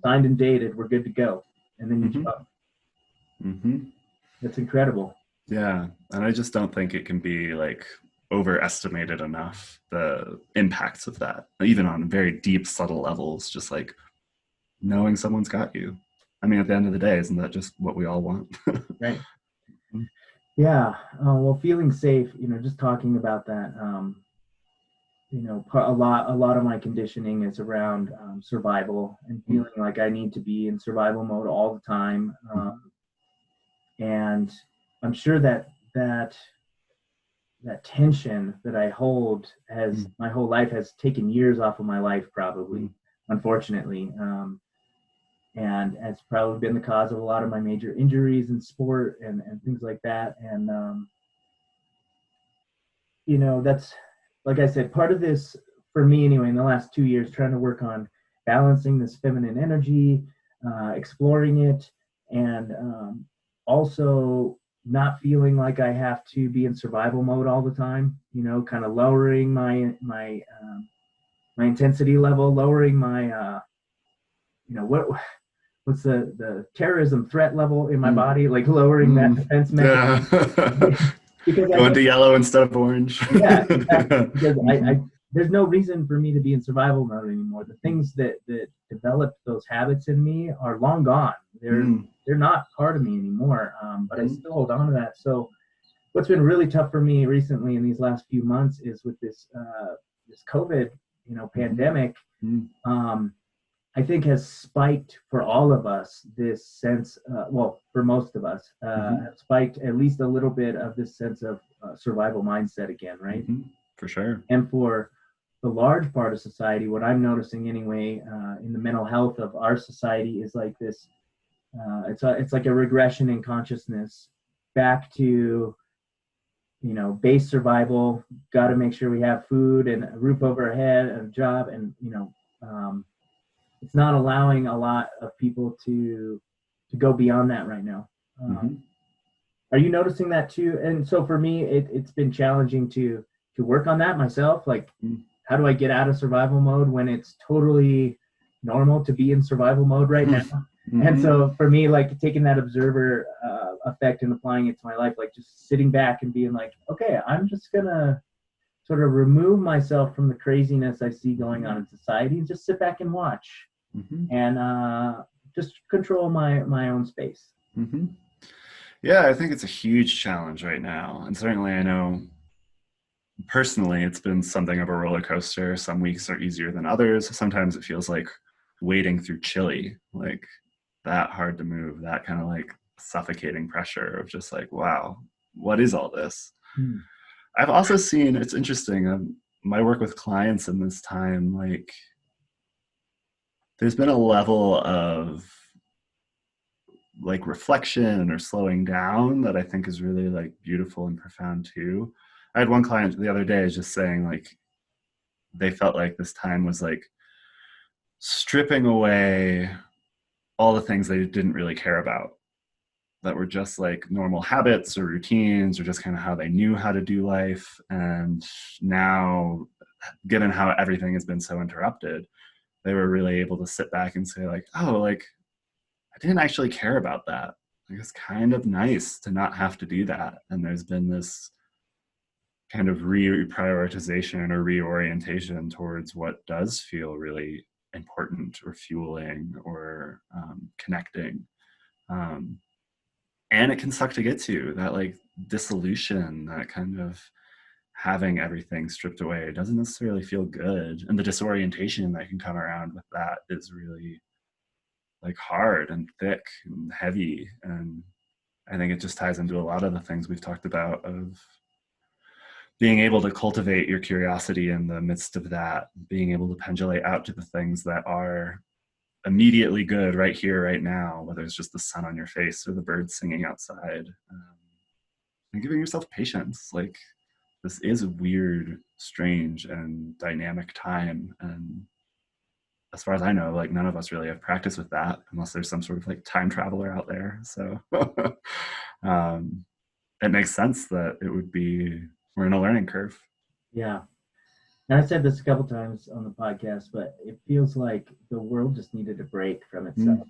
signed and dated, we're good to go. And then you jump. That's incredible. Yeah. And I just don't think it can be like overestimated enough, the impacts of that, even on very deep, subtle levels, just like knowing someone's got you. I mean, at the end of the day, isn't that just what we all want? Right. Yeah. Well, feeling safe, just talking about that, a lot of my conditioning is around survival and feeling like I need to be in survival mode all the time. And I'm sure that tension that I hold has my whole life has taken years off of my life, probably, unfortunately. And it's probably been the cause of a lot of my major injuries in sport and things like that. And, that's, like I said, part of this, for me anyway, in the last 2 years, trying to work on balancing this feminine energy, exploring it, and also not feeling like I have to be in survival mode all the time, kind of lowering my intensity level, lowering my, what's the terrorism threat level in my body, like lowering that defense mechanism. Yeah. Going to yellow instead of orange. Yeah, exactly. Because there's no reason for me to be in survival mode anymore. The things that developed those habits in me are long gone. They're not part of me anymore. But I still hold on to that. So what's been really tough for me recently in these last few months is with this COVID, pandemic. I think has spiked for all of us this sense, for most of us, have spiked at least a little bit of this sense of survival mindset again, right? For sure. And for the large part of society, what I'm noticing anyway, in the mental health of our society is like this, it's like a regression in consciousness back to, base survival, got to make sure we have food and a roof over our head and a job. And, it's not allowing a lot of people to go beyond that right now. Are you noticing that too? And so for me, it's been challenging to work on that myself. Like, how do I get out of survival mode when it's totally normal to be in survival mode right now? And so for me, like taking that observer effect and applying it to my life, like just sitting back and being like, okay, I'm just gonna sort of remove myself from the craziness I see going on in society and just sit back and watch and just control my own space. Yeah, I think it's a huge challenge right now. And certainly I know personally it's been something of a roller coaster. Some weeks are easier than others. Sometimes it feels like wading through chili, like that hard to move, that kind of like suffocating pressure of just like, wow, what is all this? I've also seen, it's interesting, my work with clients in this time, like there's been a level of like reflection or slowing down that I think is really like beautiful and profound too. I had one client the other day just saying like they felt like this time was like stripping away all the things they didn't really care about, that were just like normal habits or routines or just kind of how they knew how to do life. And now, given how everything has been so interrupted, they were really able to sit back and say like, oh, like I didn't actually care about that. Like it's kind of nice to not have to do that. And there's been this kind of reprioritization or reorientation towards what does feel really important or fueling or connecting. And it can suck to get to that, like dissolution, that kind of having everything stripped away doesn't necessarily feel good. And the disorientation that can come around with that is really like hard and thick and heavy. And I think it just ties into a lot of the things we've talked about of being able to cultivate your curiosity in the midst of that, being able to pendulate out to the things that are immediately good right here, right now, whether it's just the sun on your face or the birds singing outside, and giving yourself patience. Like this is a weird, strange, and dynamic time. And as far as I know, like none of us really have practice with that unless there's some sort of like time traveler out there. So it makes sense that it would be, we're in a learning curve. Yeah. And I said this a couple times on the podcast, but it feels like the world just needed a break from itself.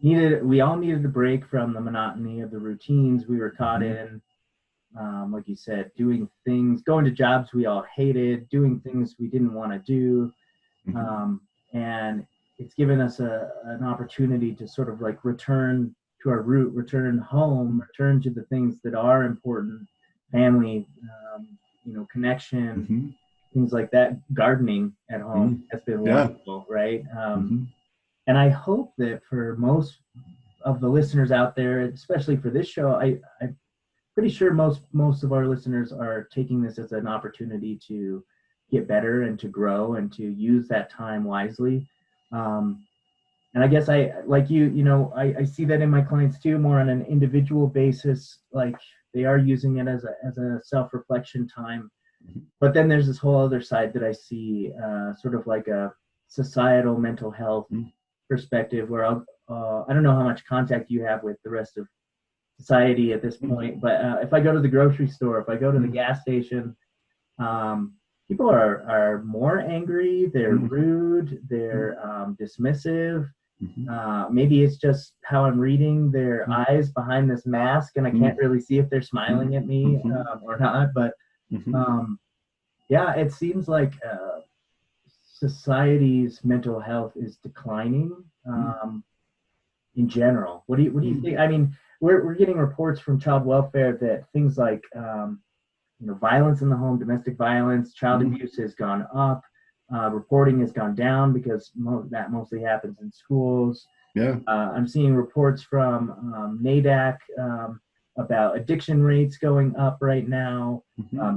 We all needed a break from the monotony of the routines we were caught in. Like you said, doing things, going to jobs we all hated, doing things we didn't want to do. And it's given us an opportunity to sort of like return to our root, return home, return to the things that are important, family, connection, things like that. Gardening at home has been wonderful, right? And I hope that for most of the listeners out there, especially for this show, I'm pretty sure most of our listeners are taking this as an opportunity to get better and to grow and to use that time wisely. And I guess I, like I see that in my clients too, more on an individual basis, like they are using it as a self-reflection time. But then there's this whole other side that I see, sort of like a societal mental health perspective, where I don't know how much contact you have with the rest of society at this point, but if I go to the grocery store, if I go to the gas station, people are more angry, they're rude, they're dismissive. Maybe it's just how I'm reading their eyes behind this mask and I can't really see if they're smiling at me or not, but Yeah, it seems like society's mental health is declining in general. What do you think? I mean, we're getting reports from child welfare that things like violence in the home, domestic violence, child abuse has gone up. Reporting has gone down because that mostly happens in schools. Yeah. I'm seeing reports from NADAC about addiction rates going up right now,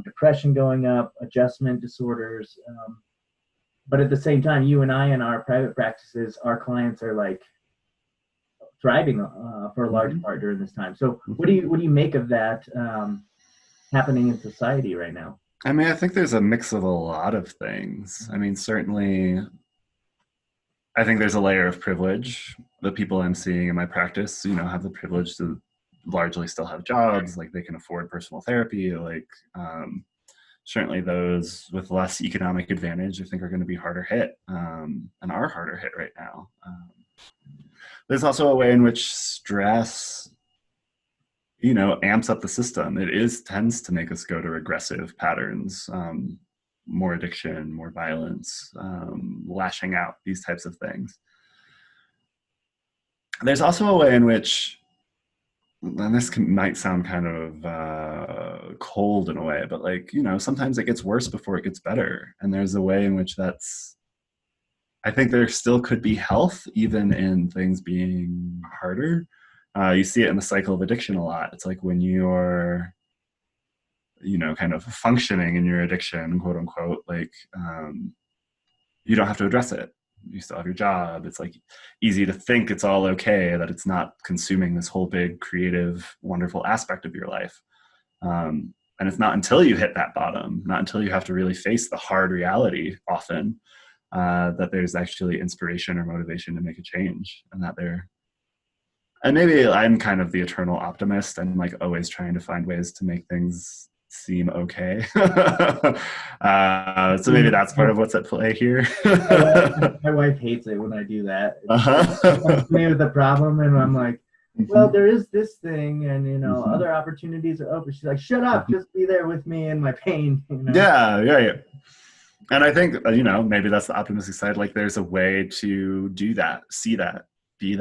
depression going up, adjustment disorders. But at the same time, you and I in our private practices, our clients are like thriving for a large part during this time. So what do you make of that happening in society right now? I mean, I think there's a mix of a lot of things. I mean, certainly, I think there's a layer of privilege. The people I'm seeing in my practice, have the privilege to largely still have jobs, like they can afford personal therapy. Like, certainly those with less economic advantage, I think, are going to be harder hit and are harder hit right now. There's also a way in which stress amps up the system. It tends to make us go to regressive patterns, more addiction, more violence, lashing out, these types of things. There's also a way in which, and this might sound kind of cold in a way, but sometimes it gets worse before it gets better. And there's a way in which I think there still could be health even in things being harder. You see it in the cycle of addiction a lot. It's like when you're, kind of functioning in your addiction, quote unquote, you don't have to address it. You still have your job. It's like easy to think it's all okay, that it's not consuming this whole big creative, wonderful aspect of your life. And it's not until you hit that bottom, not until you have to really face the hard reality often, that there's actually inspiration or motivation to make a change. And maybe I'm kind of the eternal optimist. I'm always trying to find ways to make things seem okay. So maybe that's part of what's at play here. My wife hates it when I do that. She comes to me with a problem, and I'm like, well, there is this thing, and other opportunities are open. She's like, shut up, just be there with me in my pain. Yeah. And I think maybe that's the optimistic side. There's a way to do that, see that, be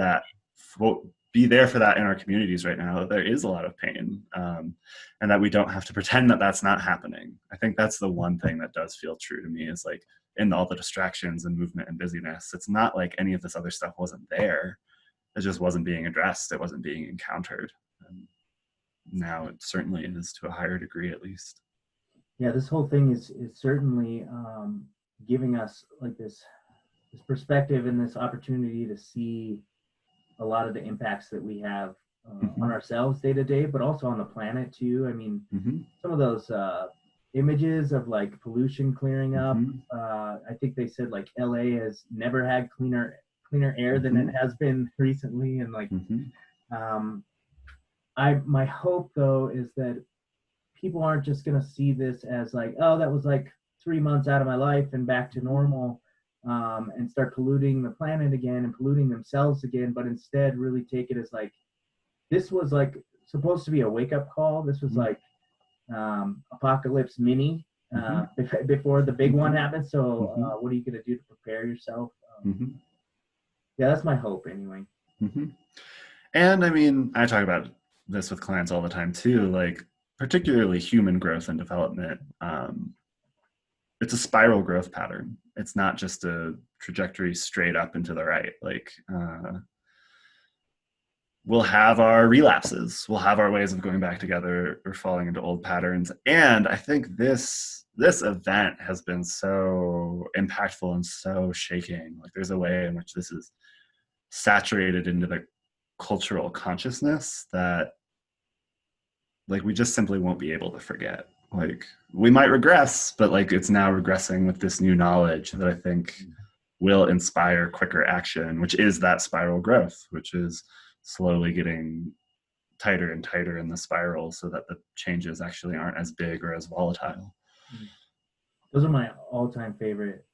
there for that in our communities right now. There is a lot of pain, and that we don't have to pretend that that's not happening. I think that's the one thing that does feel true to me, is in all the distractions and movement and busyness, it's not like any of this other stuff wasn't there. It just wasn't being addressed. It wasn't being encountered. And now it certainly is, to a higher degree, at least. Yeah, this whole thing is certainly giving us this perspective and this opportunity to see a lot of the impacts that we have on ourselves day to day, but also on the planet too. I mean, some of those images of pollution clearing up. I think they said LA has never had cleaner air than it has been recently, and my hope though is that people aren't just going to see this as oh, that was 3 months out of my life and back to normal, and start polluting the planet again and polluting themselves again, but instead really take it as this was supposed to be a wake-up call. This was apocalypse mini before the big one happened. So what are you going to do to prepare yourself? Yeah, that's my hope anyway. And I mean, I talk about this with clients all the time too, particularly human growth and development. It's a spiral growth pattern. It's not just a trajectory straight up and to the right. We'll have our relapses. We'll have our ways of going back together or falling into old patterns. And I think this event has been so impactful and so shaking. There's a way in which this is saturated into the cultural consciousness that we just simply won't be able to forget. We might regress, but it's now regressing with this new knowledge that I think will inspire quicker action, which is that spiral growth, which is slowly getting tighter and tighter in the spiral so that the changes actually aren't as big or as volatile. Those are my all-time favorite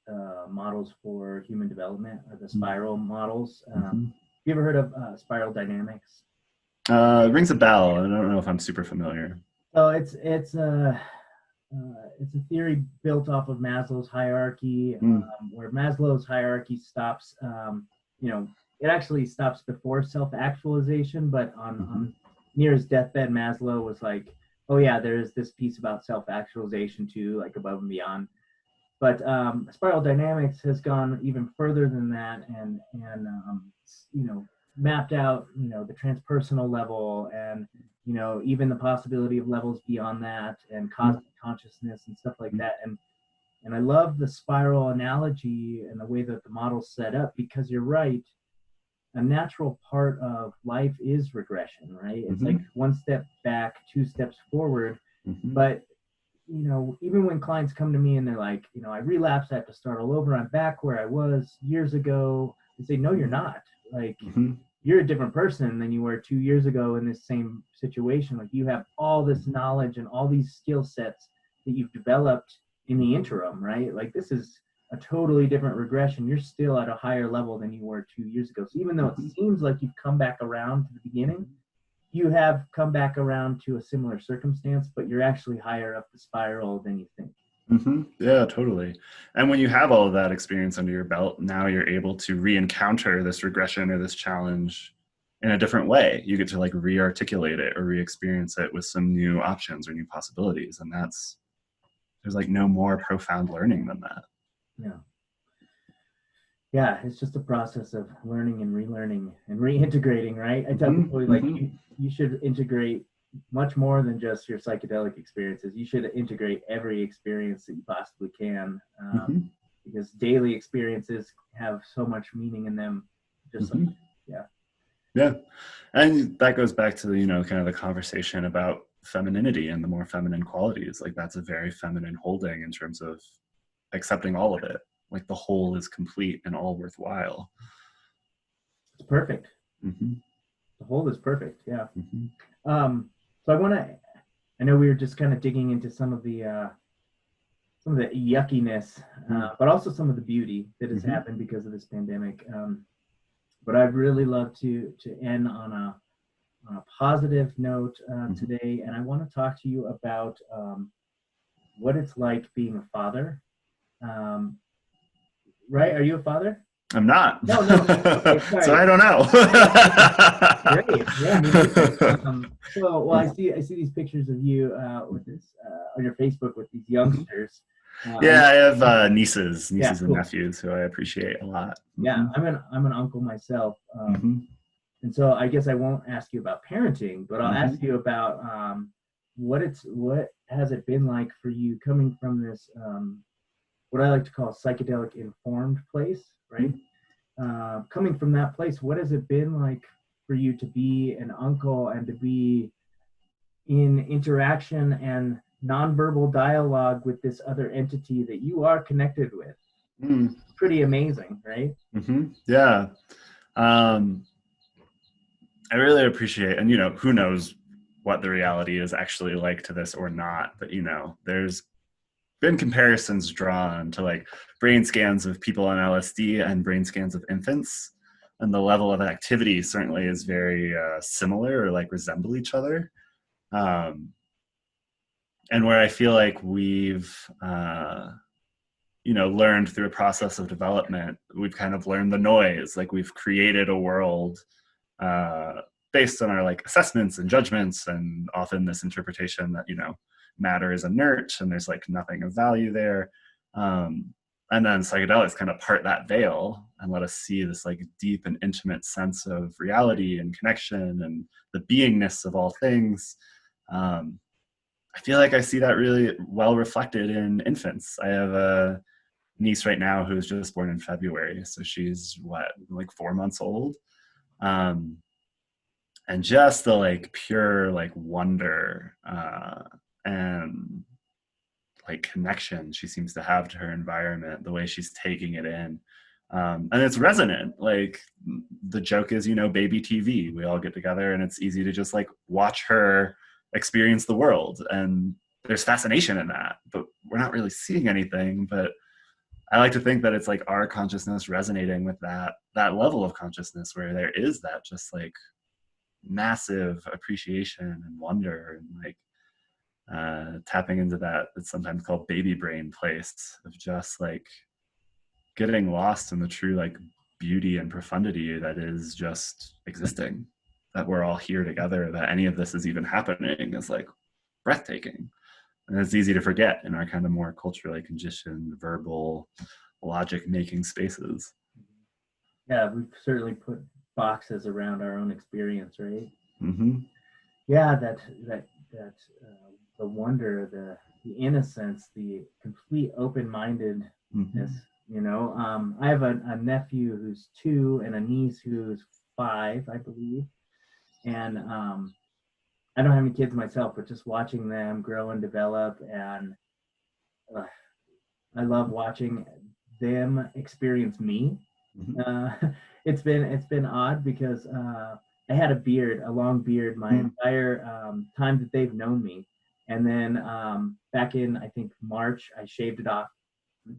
models for human development, are the spiral models. You ever heard of spiral dynamics? It rings a bell. I don't know if I'm super familiar. So it's it's a theory built off of Maslow's hierarchy, where Maslow's hierarchy stops, it actually stops before self-actualization, but on near his deathbed, Maslow was like, oh yeah, there is this piece about self-actualization too, like above and beyond. But spiral dynamics has gone even further than that, and mapped out the transpersonal level, and even the possibility of levels beyond that, and cosmic consciousness and stuff like that. And I love the spiral analogy and the way that the model's set up, because you're right. A natural part of life is regression, right? It's like one step back, two steps forward. But even when clients come to me and they're like, I relapsed, I have to start all over, I'm back where I was years ago, they say, no, you're not. Like, you're a different person than you were 2 years ago in this same situation. Like, you have all this knowledge and all these skill sets that you've developed in the interim, right? Like, this is a totally different regression. You're still at a higher level than you were 2 years ago. So even though it seems like you've come back around to the beginning, you have come back around to a similar circumstance, but you're actually higher up the spiral than you think. Yeah, totally. And when you have all of that experience under your belt, now you're able to re-encounter this regression or this challenge in a different way. You get to like re-articulate it or re-experience it with some new options or new possibilities. And there's like no more profound learning than that. Yeah, it's just a process of learning and relearning and reintegrating, right? I tell people, like, you should integrate much more than just your psychedelic experiences. You should integrate every experience that you possibly can, because daily experiences have so much meaning in them. Just yeah. And that goes back to the, kind of the conversation about femininity and the more feminine qualities. Like, that's a very feminine holding in terms of accepting all of it. Like, the whole is complete and all worthwhile. It's perfect. The whole is perfect. Yeah. So I know we were just kind of digging into some of the yuckiness, but also some of the beauty that has happened because of this pandemic. But I'd really love to end on a positive note today, and I want to talk to you about what it's like being a father. Right? Are you a father? I'm not. No. Okay, so I don't know. Great. Yeah, me neither. So, I see these pictures of you with this on your Facebook with these youngsters. Yeah, I have nieces cool. and nephews who I appreciate a lot. Yeah, I'm an uncle myself, and so I guess I won't ask you about parenting, but I'll ask you about what has it been like for you coming from this what I like to call psychedelic informed place, right? Coming from that place, what has it been like for you to be an uncle and to be in interaction and nonverbal dialogue with this other entity that you are connected with? Pretty amazing, right? Yeah. I really appreciate, and who knows what the reality is actually like to this or not, but there's been comparisons drawn to like brain scans of people on LSD and brain scans of infants, and the level of activity certainly is very similar or like resemble each other. And where I feel like we've learned through a process of development, we've kind of learned the noise, like we've created a world based on our like assessments and judgments, and often this interpretation that matter is inert and there's like nothing of value there, and then psychedelics kind of part that veil and let us see this like deep and intimate sense of reality and connection and the beingness of all things. I feel like I see that really well reflected in infants. I have a niece right now who's just born in February, so she's like 4 months old, and just the like pure like wonder and like connection she seems to have to her environment, the way she's taking it in, and it's resonant. Like, the joke is, baby TV, we all get together and it's easy to just like watch her experience the world, and there's fascination in that, but we're not really seeing anything. But I like to think that it's like our consciousness resonating with that level of consciousness where there is that just like massive appreciation and wonder, and like tapping into that, it's sometimes called baby brain place of just like getting lost in the true like beauty and profundity that is just existing, that we're all here together, that any of this is even happening is like breathtaking. And it's easy to forget in our kind of more culturally conditioned, verbal, logic making spaces. Yeah, we've certainly put boxes around our own experience, right? Mm-hmm. Yeah, that the wonder, the innocence, the complete open-mindedness. Mm-hmm. You know, I have a nephew who's 2 and a niece who's 5, I believe, and I don't have any kids myself, but just watching them grow and develop, and I love watching them experience me. Mm-hmm. It's been odd because I had a long beard my entire time that they've known me, and then back in I think March I shaved it off,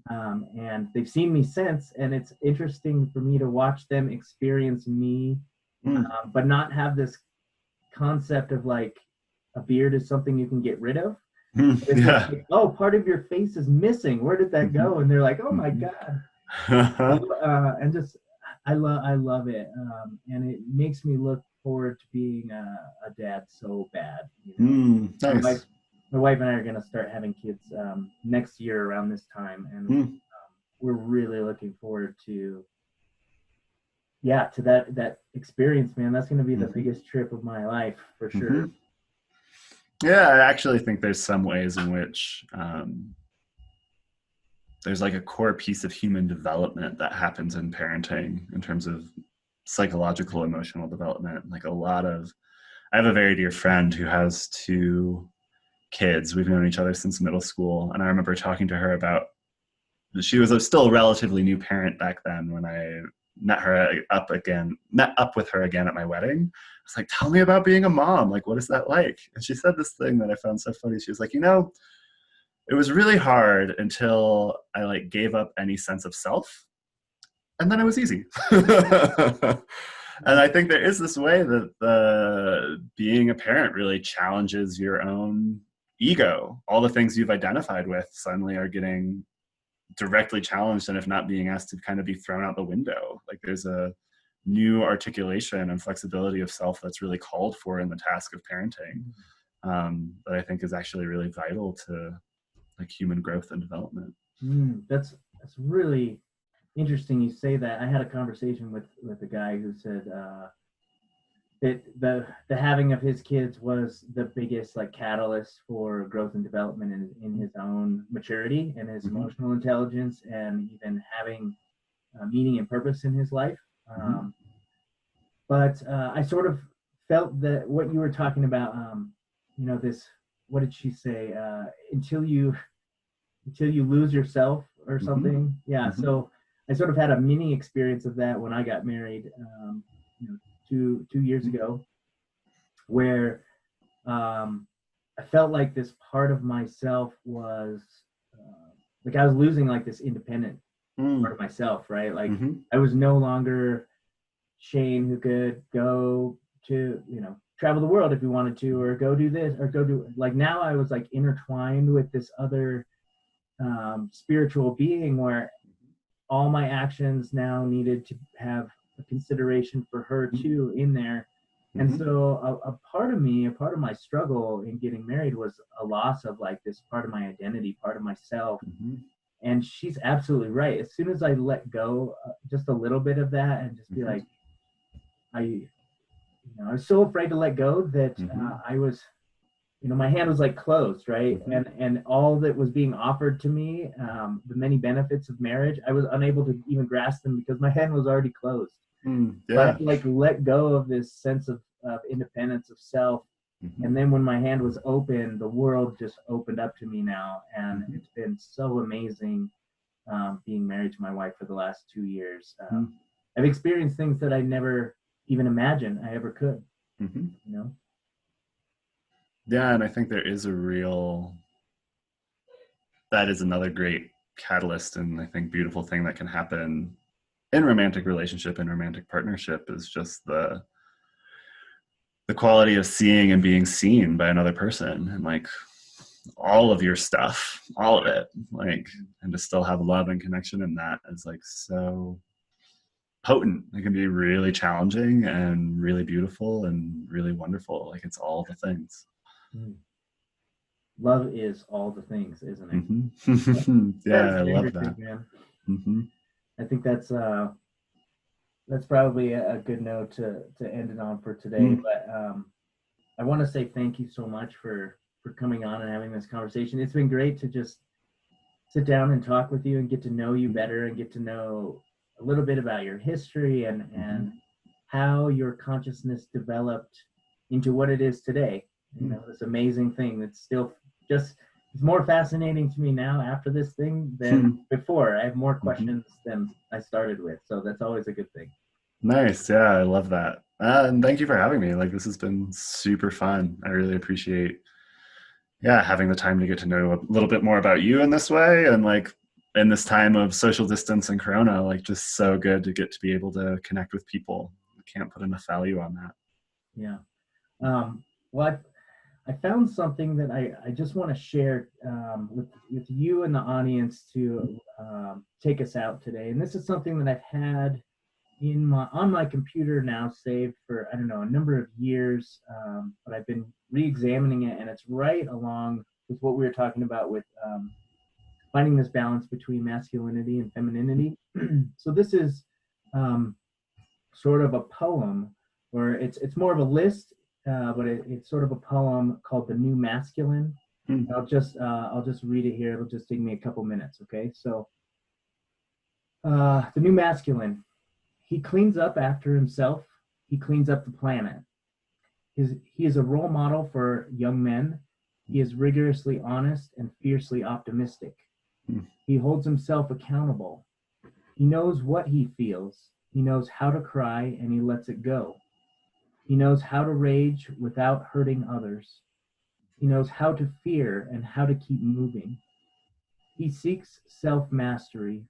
and they've seen me since, and it's interesting for me to watch them experience me, but not have this concept of like a beard is something you can get rid of. It's Yeah. like, oh, part of your face is missing. Where did that go? And they're like, oh my God. And just I love it, and it makes me look forward to being a dad so bad. You know? Nice. My wife and I are going to start having kids next year around this time, and we're really looking forward to that experience, man. That's going to be the biggest trip of my life for sure. Yeah, I actually think there's some ways in which there's like a core piece of human development that happens in parenting in terms of psychological, emotional development. Like I have a very dear friend who has 2 kids. We've known each other since middle school. And I remember talking to her about, she was still a relatively new parent back then when I met up with her again at my wedding. I was like, tell me about being a mom. Like, what is that like? And she said this thing that I found so funny. She was like, it was really hard until I like gave up any sense of self, and then it was easy. And I think there is this way that being a parent really challenges your own ego. All the things you've identified with suddenly are getting directly challenged, and if not being asked to kind of be thrown out the window. Like there's a new articulation and flexibility of self that's really called for in the task of parenting, that I think is actually really vital to like human growth and development. That's really interesting you say that. I had a conversation with a guy who said that the having of his kids was the biggest like catalyst for growth and development in his own maturity and his emotional intelligence, and even having meaning and purpose in his life. But I sort of felt that what you were talking about, this, what did she say? Until you lose yourself or something. Yeah. So I sort of had a mini experience of that when I got married, 2 years ago, where I felt like this part of myself was like I was losing like this independent part of myself, right? Like I was no longer Shane who could go to, travel the world if he wanted to, or go do this, or go do, like, now I was like intertwined with this other spiritual being where all my actions now needed to have a consideration for her too in there. And so a part of my struggle in getting married was a loss of like this part of my identity, part of myself. And she's absolutely right. As soon as I let go just a little bit of that and just be like, I was so afraid to let go that I was, my hand was like closed, right? And all that was being offered to me, the many benefits of marriage, I was unable to even grasp them because my hand was already closed. So I had to like let go of this sense of independence of self. And then when my hand was open, the world just opened up to me now. And it's been so amazing being married to my wife for the last 2 years. I've experienced things that I never even imagined I ever could, Yeah, and I think there is that is another great catalyst, and I think beautiful thing that can happen in romantic relationship and romantic partnership is just the quality of seeing and being seen by another person, and like all of your stuff, all of it, like, and to still have love and connection in that is like so potent. It can be really challenging and really beautiful and really wonderful. Like it's all the things. Love is all the things, isn't it? Mm-hmm. Yeah, I love Very that. true, man. Mm-hmm. I think that's probably a good note to end it on for today. But I want to say thank you so much for coming on and having this conversation. It's been great to just sit down and talk with you and get to know you better and get to know a little bit about your history and how your consciousness developed into what it is today. You know, this amazing thing that's still just, it's more fascinating to me now after this thing than before. I have more questions than I started with, so that's always a good thing. Nice. Yeah, I love that. And thank you for having me. Like, this has been super fun. I really appreciate, having the time to get to know a little bit more about you in this way. And like in this time of social distance and Corona, like just so good to get to be able to connect with people. I can't put enough value on that. Yeah. Well, I found something that I just want to share with you and the audience to take us out today. And this is something that I've had on my computer now, saved for, I don't know, a number of years, but I've been re-examining it, and it's right along with what we were talking about with finding this balance between masculinity and femininity. So this is sort of a poem, or it's more of a list, but it's sort of a poem called "The New Masculine." I'll just read it here. It'll just take me a couple minutes, okay? So, the new masculine. He cleans up after himself. He cleans up the planet. He is a role model for young men. He is rigorously honest and fiercely optimistic. He holds himself accountable. He knows what he feels. He knows how to cry, and he lets it go. He knows how to rage without hurting others. He knows how to fear and how to keep moving. He seeks self-mastery.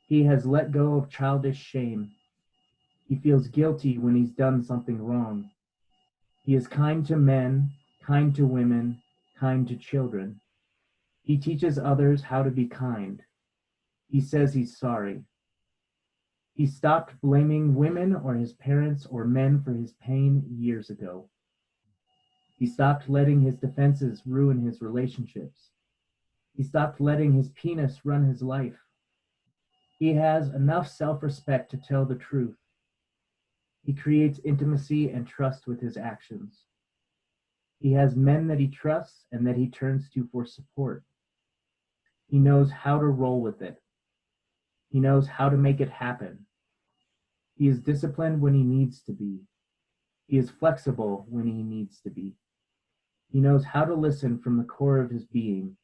He has let go of childish shame. He feels guilty when he's done something wrong. He is kind to men, kind to women, kind to children. He teaches others how to be kind. He says he's sorry. He stopped blaming women or his parents or men for his pain years ago. He stopped letting his defenses ruin his relationships. He stopped letting his penis run his life. He has enough self-respect to tell the truth. He creates intimacy and trust with his actions. He has men that he trusts and that he turns to for support. He knows how to roll with it. He knows how to make it happen. He is disciplined when he needs to be. He is flexible when he needs to be. He knows how to listen from the core of his being.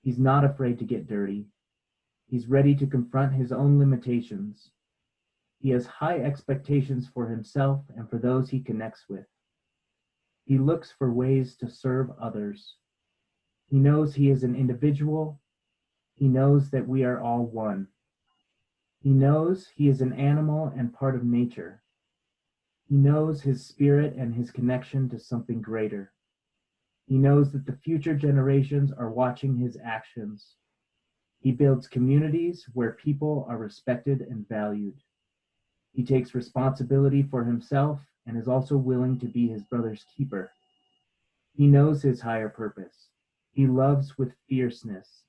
He's not afraid to get dirty. He's ready to confront his own limitations. He has high expectations for himself and for those he connects with. He looks for ways to serve others. He knows he is an individual. He knows that we are all one. He knows he is an animal and part of nature. He knows his spirit and his connection to something greater. He knows that the future generations are watching his actions. He builds communities where people are respected and valued. He takes responsibility for himself and is also willing to be his brother's keeper. He knows his higher purpose. He loves with fierceness.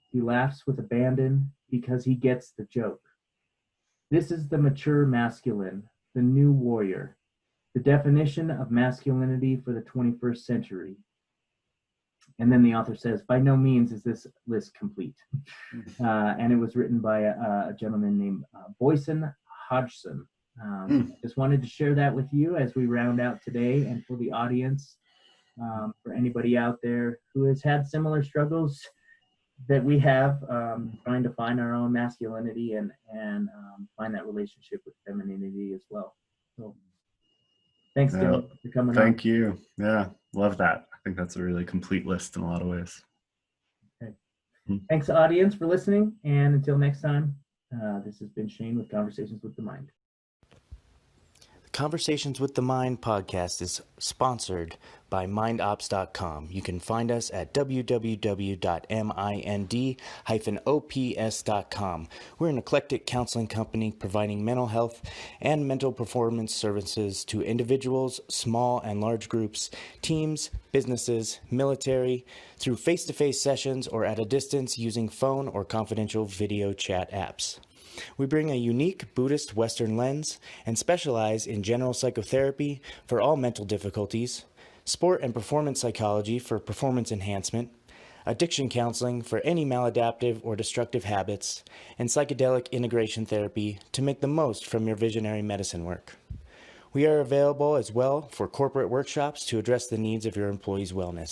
He laughs with abandon because he gets the joke. This is the mature masculine, the new warrior, the definition of masculinity for the 21st century. And then the author says, by no means is this list complete. And it was written by a gentleman named Boyson Hodgson. I just wanted to share that with you as we round out today, and for the audience, for anybody out there who has had similar struggles that we have, trying to find our own masculinity and find that relationship with femininity as well. So thanks, Dylan, for coming on. Thank you. Yeah, love that. I think that's a really complete list in a lot of ways. Okay. Thanks, audience, for listening. And until next time, this has been Shane with Conversations with the Mind. Conversations with the Mind podcast is sponsored by mindops.com. You can find us at www.mind-ops.com. We're an eclectic counseling company providing mental health and mental performance services to individuals, small and large groups, teams, businesses, military, through face-to-face sessions or at a distance using phone or confidential video chat apps. We bring a unique Buddhist Western lens and specialize in general psychotherapy for all mental difficulties, sport and performance psychology for performance enhancement, addiction counseling for any maladaptive or destructive habits, and psychedelic integration therapy to make the most from your visionary medicine work. We are available as well for corporate workshops to address the needs of your employees' wellness.